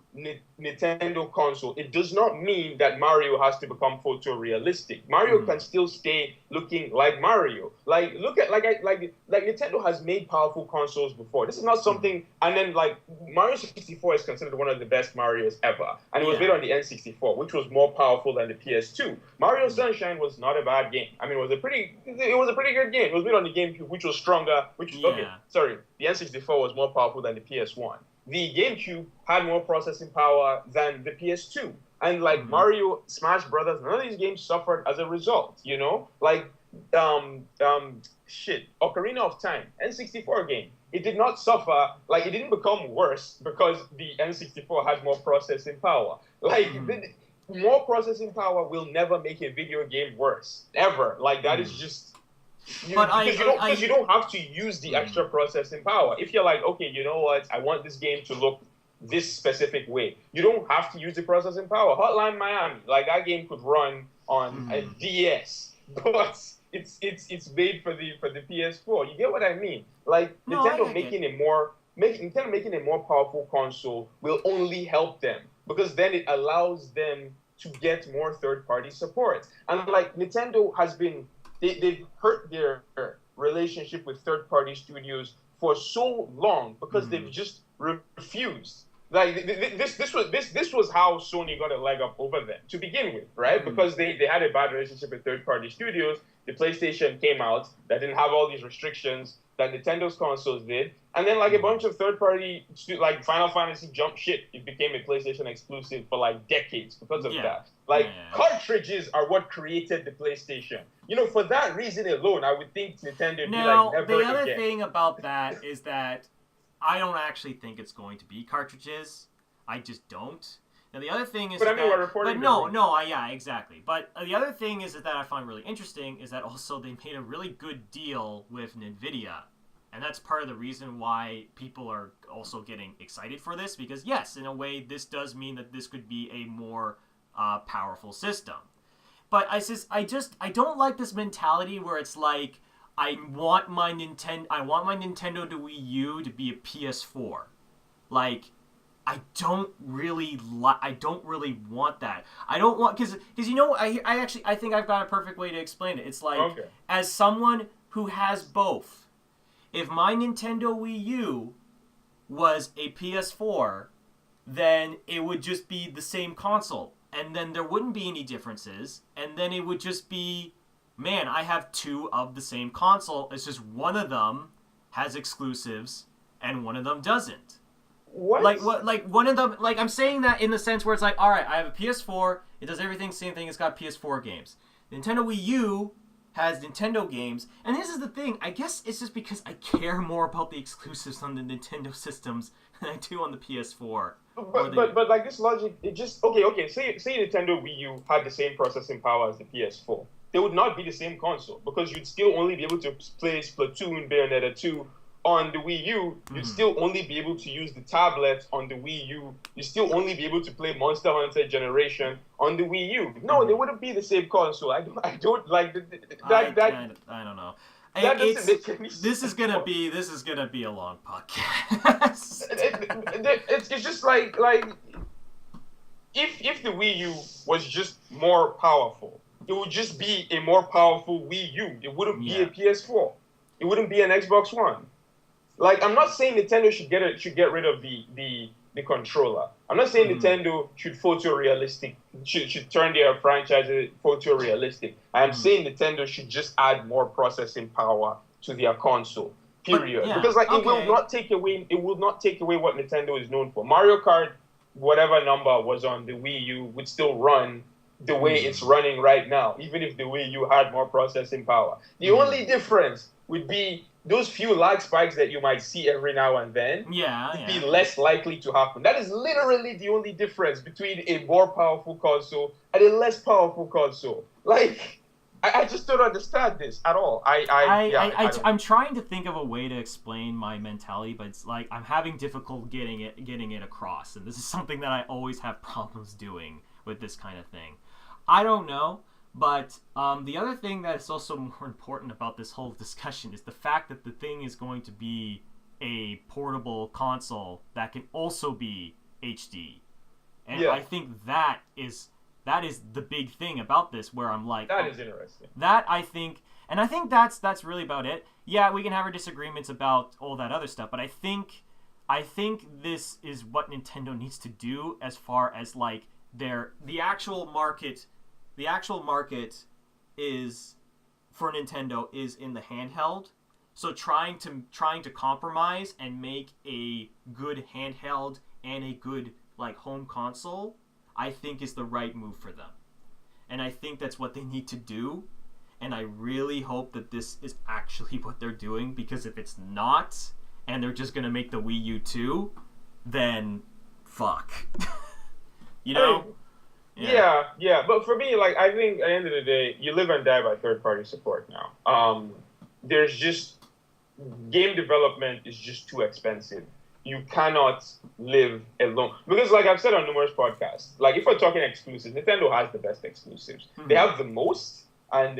Nintendo console, it does not mean that Mario has to become photorealistic. Mario can still stay looking like Mario. Like Nintendo has made powerful consoles before. This is not something. And then Mario 64 is considered one of the best Marios ever, and it was made on the N64, which was more powerful than the PS2. Mario Sunshine was not a bad game. I mean, it was a pretty good game. It was made on the GameCube, which was stronger. The N64 was more powerful than the PS1. The GameCube had more processing power than the PS2. And Mario, Smash Brothers, none of these games suffered as a result, you know? Ocarina of Time, N64 game. It did not suffer, it didn't become worse because the N64 had more processing power. More processing power will never make a video game worse, ever. That is just... Because you don't have to use the extra processing power. If you're like, okay, you know what, I want this game to look this specific way, you don't have to use the processing power. Hotline Miami, that game could run on a DS, but it's made for the PS4. You get what I mean? Nintendo making a more powerful console will only help them, because then it allows them to get more third-party support. And Nintendo has been, they've hurt their relationship with third-party studios for so long because they've just refused. Like this was how Sony got a leg up over them to begin with, right? Because they had a bad relationship with third-party studios. The PlayStation came out that didn't have all these restrictions that Nintendo's consoles did, and then like a bunch of third-party like Final Fantasy jumped ship. It became a PlayStation exclusive for like decades because of that. Like cartridges are what created the PlayStation. You know, for that reason alone, I would think Nintendo would be like never again. The other thing about that is that I don't actually think it's going to be cartridges. I just don't. And the other thing is yeah, exactly. But the other thing is that I find really interesting is that also they made a really good deal with NVIDIA. And that's part of the reason why people are also getting excited for this. Because yes, in a way, this does mean that this could be a more powerful system. But I don't like this mentality where it's like, I want my Nintendo to Wii U to be a PS4. Like, I don't really want that. I don't want because you know I think I've got a perfect way to explain it. It's like as someone who has both, if my Nintendo Wii U was a PS4, then it would just be the same console, and then there wouldn't be any differences, and then it would just be, man, I have two of the same console. It's just one of them has exclusives and one of them doesn't. What? Like one of them, like I'm saying that in the sense where it's like, all right, I have a PS4, it does everything, same thing, it's got PS4 games. Nintendo Wii U has Nintendo games, and this is the thing, I guess it's just because I care more about the exclusives on the Nintendo systems than I do on the PS4. But like this logic, it just, okay, say Nintendo Wii U had the same processing power as the PS4. They would not be the same console, because you'd still only be able to play Splatoon, Bayonetta 2, on the Wii U, you'd still only be able to use the tablet on the Wii U. You'd still only be able to play Monster Hunter Generation on the Wii U. No, they wouldn't be the same console. I don't like that. I don't know. That doesn't make any sense. This is gonna be a long podcast. It's just like if the Wii U was just more powerful, it would just be a more powerful Wii U. It wouldn't be a PS4. It wouldn't be an Xbox One. Like, I'm not saying Nintendo should get rid of the controller. I'm not saying Nintendo should should turn their franchise photorealistic. I'm saying Nintendo should just add more processing power to their console. Period. Because it will not take away what Nintendo is known for. Mario Kart, whatever number was on the Wii U, would still run the way it's running right now, even if the Wii U had more processing power. The only difference would be those few lag spikes that you might see every now and then would be less likely to happen. That is literally the only difference between a more powerful console and a less powerful console. Like, I just don't understand this at all. I'm trying to think of a way to explain my mentality, but it's like I'm having difficulty getting it across, and this is something that I always have problems doing with this kind of thing. I don't know. But the other thing that is also more important about this whole discussion is the fact that the thing is going to be a portable console that can also be HD. And I think that is the big thing about this, where I'm like, that is interesting. I think that's really about it. Yeah, we can have our disagreements about all that other stuff, but I think this is what Nintendo needs to do as far as like the actual market. The actual market is for Nintendo is in the handheld. So trying to compromise and make a good handheld and a good like home console, I think is the right move for them. And I think that's what they need to do. And I really hope that this is actually what they're doing, because if it's not and they're just going to make the Wii U 2, then fuck. You know? Yeah, but for me, like, I think at the end of the day, you live and die by third-party support now. There's just, game development is just too expensive. You cannot live alone. Because, like I've said on numerous podcasts, like, if we're talking exclusives, Nintendo has the best exclusives. They have the most, and,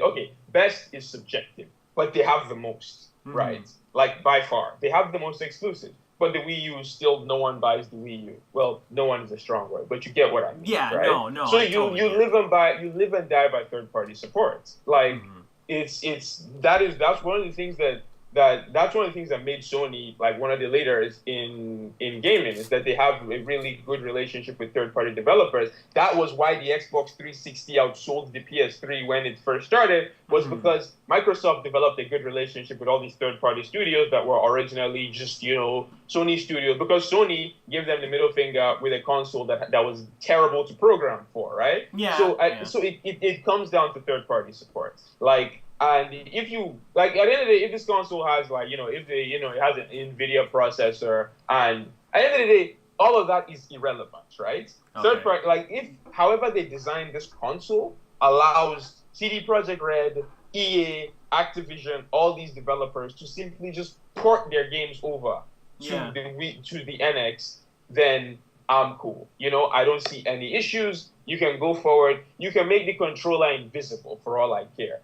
best is subjective, but they have the most, right? Like, by far. They have the most exclusives. But the Wii U, still no one buys the Wii U. Well, no one is a strong word, but you get what I mean. Yeah, right? No. So you live and die by third party support. Like that's one of the things that that's one of the things that made Sony like one of the leaders in gaming, is that they have a really good relationship with third-party developers. That was why the Xbox 360 outsold the PS3 when it first started, was because Microsoft developed a good relationship with all these third-party studios that were originally just, Sony studios, because Sony gave them the middle finger with a console that was terrible to program for, right? Yeah. So it comes down to third-party support. Like, and if you, like, at the end of the day, if this console has, like, if it has an NVIDIA processor, and at the end of the day, all of that is irrelevant, right? Okay. Third party, like, if, however they design this console allows CD Projekt Red, EA, Activision, all these developers to simply just port their games over to the NX, then I'm cool. I don't see any issues. You can go forward. You can make the controller invisible for all I care,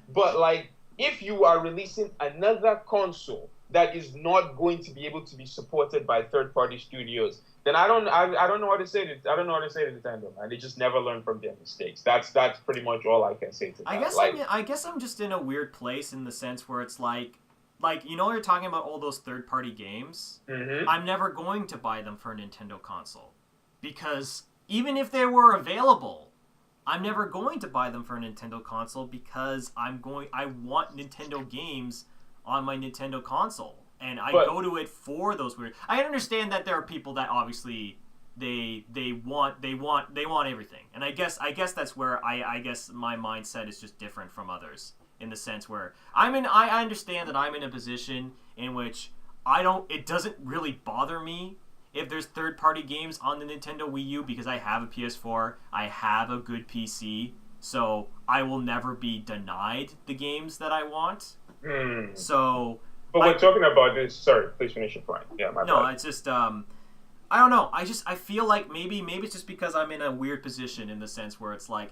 But, like, if you are releasing another console that is not going to be able to be supported by third-party studios, then I don't know what to say to Nintendo, man. They just never learn from their mistakes. That's pretty much all I can say to that. I guess I'm just in a weird place in the sense where it's like you're talking about all those third-party games. Mm-hmm. I'm never going to buy them for a Nintendo console, because even if they were available, I'm never going to buy them for a Nintendo console, because I want Nintendo games on my Nintendo console, and I go to it for those weird. I understand that there are people that obviously they want everything, and I guess that's where I guess my mindset is just different from others, in the sense where I understand that I'm in a position in which it doesn't really bother me if there's third-party games on the Nintendo Wii U, because I have a PS4, I have a good PC, so I will never be denied the games that I want. So, but we're talking about this. Sorry, please finish your point. Yeah, my bad. It's just I don't know. I feel like maybe it's just because I'm in a weird position, in the sense where it's like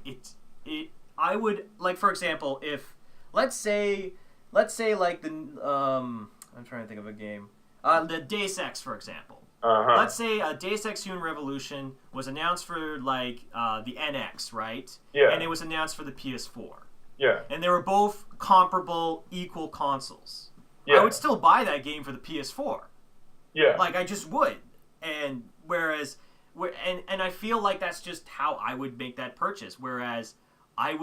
I would, like, for example, if let's say like the I'm trying to think of a game, the Deus Ex, for example. Uh-huh. Let's say Deus Ex Human Revolution was announced for, like, the NX, right? Yeah. And it was announced for the PS4. Yeah. And they were both comparable, equal consoles. Yeah. I would still buy that game for the PS4. Yeah. Like, I just would. And whereas, and I feel like that's just how I would make that purchase. Whereas I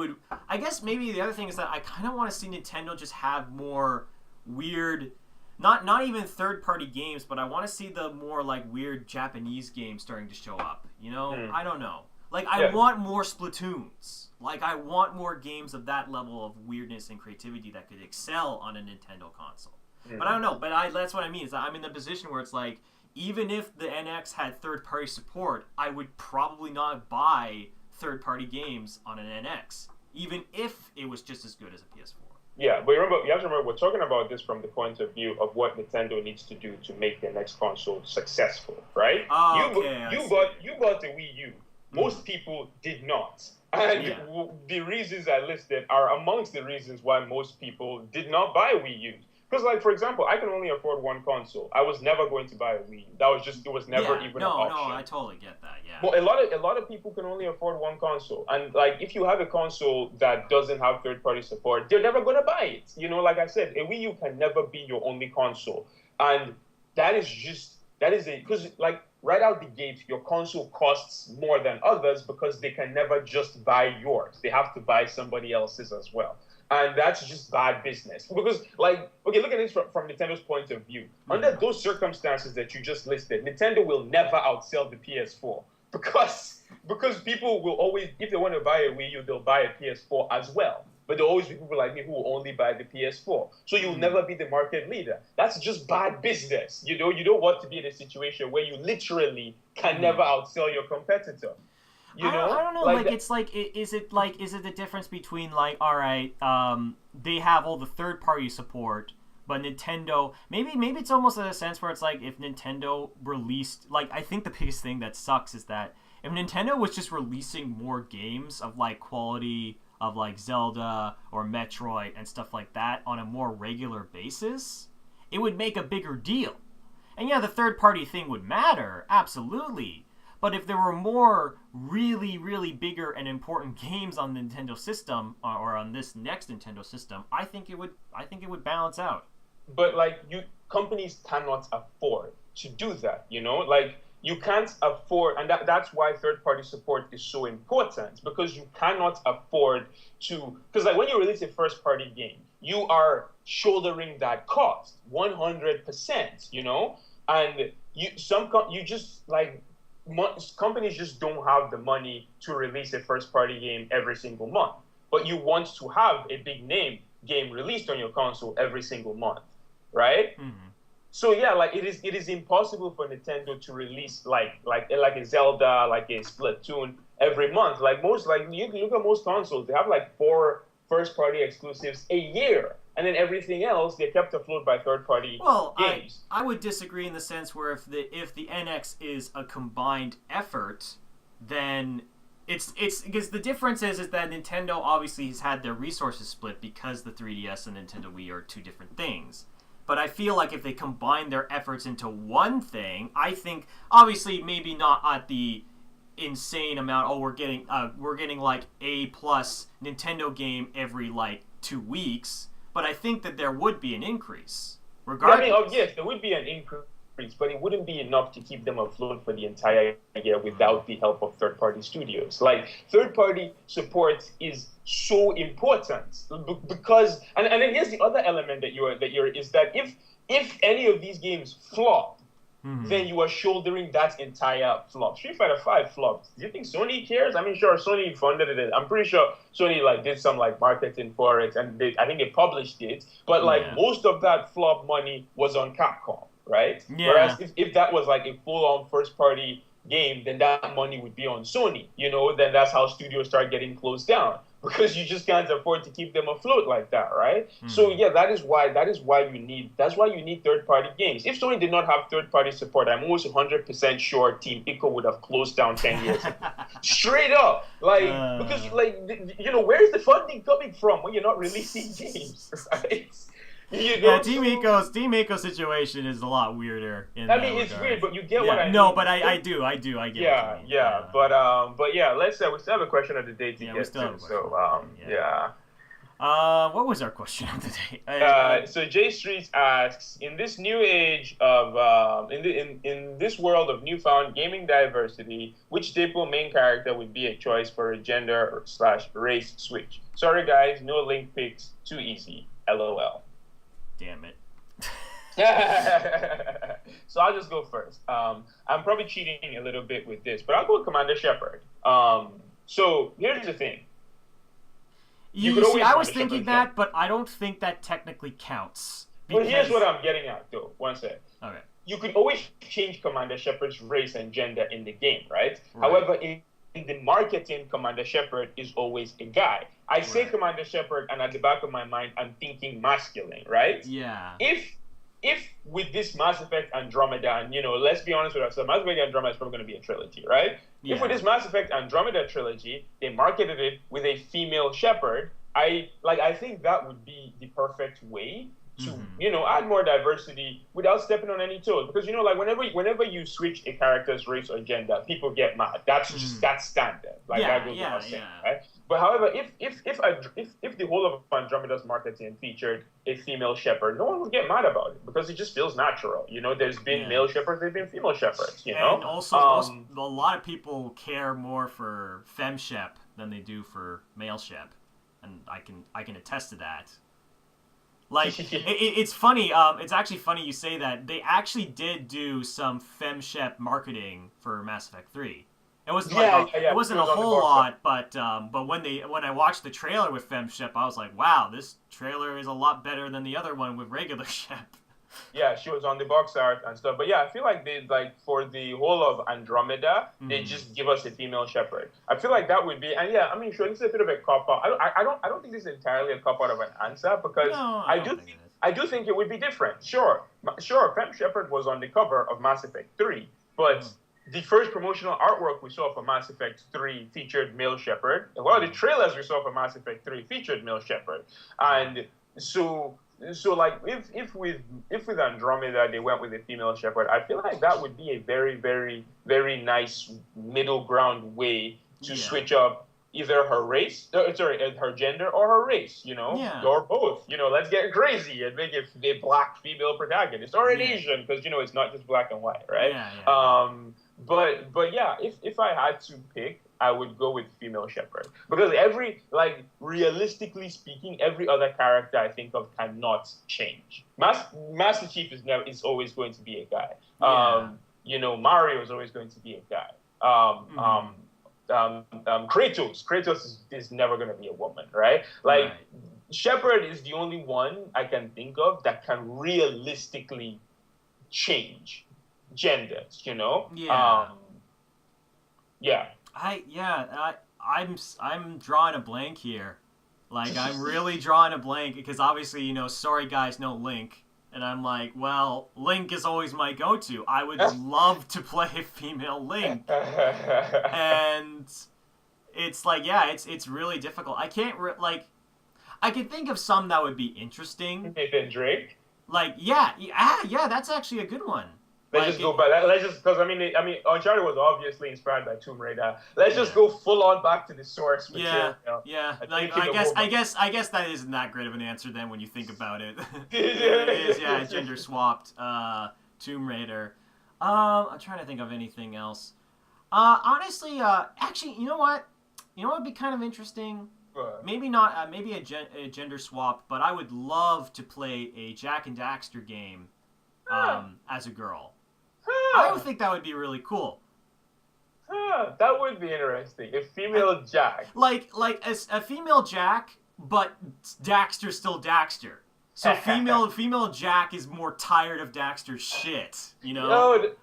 guess maybe the other thing is that I kind of want to see Nintendo just have more weird, not even third-party games, but I want to see the more, like, weird Japanese games starting to show up. I don't know. Like, I want more Splatoons. Like, I want more games of that level of weirdness and creativity that could excel on a Nintendo console. But I don't know. But that's what I mean, is that I'm in the position where it's like, even if the NX had third-party support, I would probably not buy third-party games on an NX, even if it was just as good as a PS4. Yeah, but you have to remember, we're talking about this from the point of view of what Nintendo needs to do to make their next console successful, right? Oh, you bought the Wii U. Most people did not. And the reasons I listed are amongst the reasons why most people did not buy Wii U. Because, like, for example, I can only afford one console. I was never going to buy a Wii U. It was never even an option. No, I totally get that, yeah. Well, a lot of people can only afford one console. And, like, if you have a console that doesn't have third-party support, they're never going to buy it. Like I said, a Wii U can never be your only console. And because, like, right out the gate, your console costs more than others because they can never just buy yours. They have to buy somebody else's as well. And that's just bad business. Because, like, okay, look at this from Nintendo's point of view. Under those circumstances that you just listed, Nintendo will never outsell the PS4. Because people will always, if they want to buy a Wii U, they'll buy a PS4 as well. But there'll always be people like me who will only buy the PS4. So you'll never be the market leader. That's just bad business. You don't want to be in a situation where you literally can never outsell your competitor. I don't know. Like it's like, is it the difference between, like, all right, they have all the third party support, but Nintendo, maybe it's almost in a sense where it's like, if Nintendo released, like, I think the biggest thing that sucks is that if Nintendo was just releasing more games of, like, quality of, like, Zelda or Metroid and stuff like that on a more regular basis, it would make a bigger deal. And yeah, the third party thing would matter, absolutely. But if there were more really, really bigger and important games on the Nintendo system or on this next Nintendo system, I think it would balance out. But like companies cannot afford to do that, like you can't afford, and that's why third-party support is so important, because you cannot afford to, because like when you release a first-party game, you are shouldering that cost 100%, and companies just don't have the money to release a first-party game every single month, but you want to have a big name game released on your console every single month, right? Mm-hmm. So yeah, like it is impossible for Nintendo to release like a Zelda, like a Splatoon every month. Like you look at most consoles, they have like 4 first-party exclusives a year, and then everything else they're kept afloat by third-party games. I would disagree in the sense where if the NX is a combined effort, then it's because the difference is that Nintendo obviously has had their resources split because the 3DS and Nintendo Wii are 2 different things. But I feel like if they combine their efforts into one thing, I think obviously maybe not at the insane amount. Oh, we're getting like A+ Nintendo game every like 2 weeks. But I think that there would be an increase. Regardless. Yeah, yes, there would be an increase, but it wouldn't be enough to keep them afloat for the entire year without the help of third-party studios. Like third-party support is so important because, and then here's the other element that is that if any of these games flop, then you are shouldering that entire flop. Street Fighter V flopped. Do you think Sony cares? I mean, sure, Sony funded it. I'm pretty sure Sony did some marketing for it, and I think they published it. But most of that flop money was on Capcom, right? Yeah. Whereas if that was a full-on first-party game, then that money would be on Sony. Then that's how studios start getting closed down, because you just can't afford to keep them afloat like that, right? So yeah, that's why you need third-party games. If Sony did not have third-party support, I'm almost 100% sure Team Ico would have closed down 10 years ago. Straight up, because where's the funding coming from when you're not releasing games, right? Team Ico's situation is a lot weirder. It's weird, but you get what I mean. No, but I do. I get what you mean. Yeah. But yeah, let's say we still have a question of the day to get to. So what was our question of the day? So J Street asks, in this new age of in this world of newfound gaming diversity, which staple main character would be a choice for a gender/race switch? Sorry guys, no link picks. Too easy. LOL. Damn it. So I'll just go first. I'm probably cheating a little bit with this, but I'll go with Commander Shepard. So here's the thing. I was thinking that, but I don't think that technically counts. Well, here's what I'm getting at, though. One sec. Okay. You could always change Commander Shepard's race and gender in the game, right? However, in the marketing, Commander Shepard is always a guy. I say Commander Shepard, and at the back of my mind, I'm thinking masculine, right? Yeah. If with this Mass Effect Andromeda, and let's be honest with ourselves, Mass Effect Andromeda is probably going to be a trilogy, right? Yeah. If with this Mass Effect Andromeda trilogy, they marketed it with a female Shepard, I think that would be the perfect way to add more diversity without stepping on any toes, because whenever you switch a character's race or gender, people get mad. That's just that's standard. That goes without saying, right? But however, if the whole of Andromeda's marketing featured a female Shepard, no one would get mad about it, because it just feels natural. There's been male Shepherds, there's been female Shepherds. And also, a lot of people care more for femme Shep than they do for male Shep, and I can attest to that. It's funny. It's actually funny you say that. They actually did do some femme Shep marketing for Mass Effect 3. It wasn't it wasn't a whole lot, but when I watched the trailer with femme Shep, I was like, wow, this trailer is a lot better than the other one with regular Shep. Yeah, she was on the box art and stuff. But yeah, I feel like they for the whole of Andromeda, they just give us a female Shepard. I feel like that would be, and yeah, I mean, sure, this is a bit of a cop out. I don't think this is entirely a cop out of an answer, because I do think it would be different. Sure, Femme Shepard was on the cover of Mass Effect 3, but the first promotional artwork we saw for Mass Effect 3 featured male Shepard. A lot of the trailers we saw for Mass Effect 3 featured male Shepard, and so So like if with Andromeda they went with a female shepherd, I feel like that would be a very, very, very nice middle ground way to switch up either her race, her gender or her race, or both. Let's get crazy and make it a black female protagonist or an Asian, because it's not just black and white, right? But yeah, if I had to pick, I would go with female shepherd, because realistically speaking, every other character I think of cannot change. Master Chief is always going to be a guy. Mario is always going to be a guy. Kratos is never going to be a woman, right? Shepard is the only one I can think of that can realistically change genders, I'm drawing a blank here. I'm really drawing a blank because obviously, sorry guys, no Link. And I'm like, well, Link is always my go-to. I would love to play a female Link. And it's it's really difficult. I can't, I can think of some that would be interesting. Nathan Drake? That's actually a good one. Let's just go back. Let's just, because I mean, Uncharted was obviously inspired by Tomb Raider. Let's just go full on back to the source material. I guess that isn't that great of an answer then when you think about it. It is, gender swapped. Tomb Raider. I'm trying to think of anything else. Honestly, actually, you know what? You know what would be kind of interesting? Maybe not. Maybe a gender swap, but I would love to play a Jak and Daxter game as a girl. I would think that would be really cool. That would be interesting. A female Jak. Like a female Jak, but Daxter's still Daxter. So female Jak is more tired of Daxter's shit, No,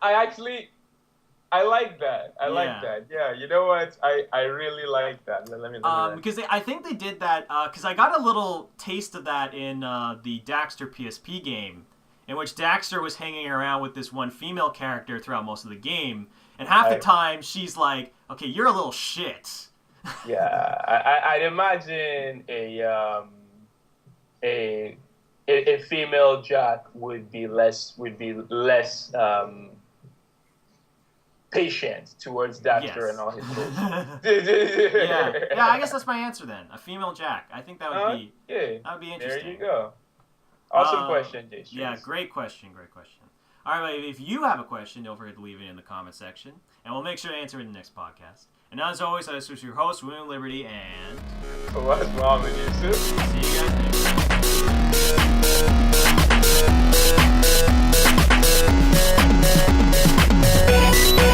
I like that. I like that. Yeah, you know what? I really like that. Let me because I think they did that because I got a little taste of that in the Daxter PSP game, in which Daxter was hanging around with this one female character throughout most of the game, and half the time she's like, "Okay, you're a little shit." Yeah, I'd imagine a female Jak would be less patient towards Daxter and all his bullshit. Yeah, I guess that's my answer then. A female Jak. I think that would be interesting. There you go. Awesome question, Jay. Yeah, great question. All right, if you have a question, don't forget to leave it in the comment section, and we'll make sure to answer it in the next podcast. And as always, this was your host, William Liberty, and... What's wrong with you, See you guys next time.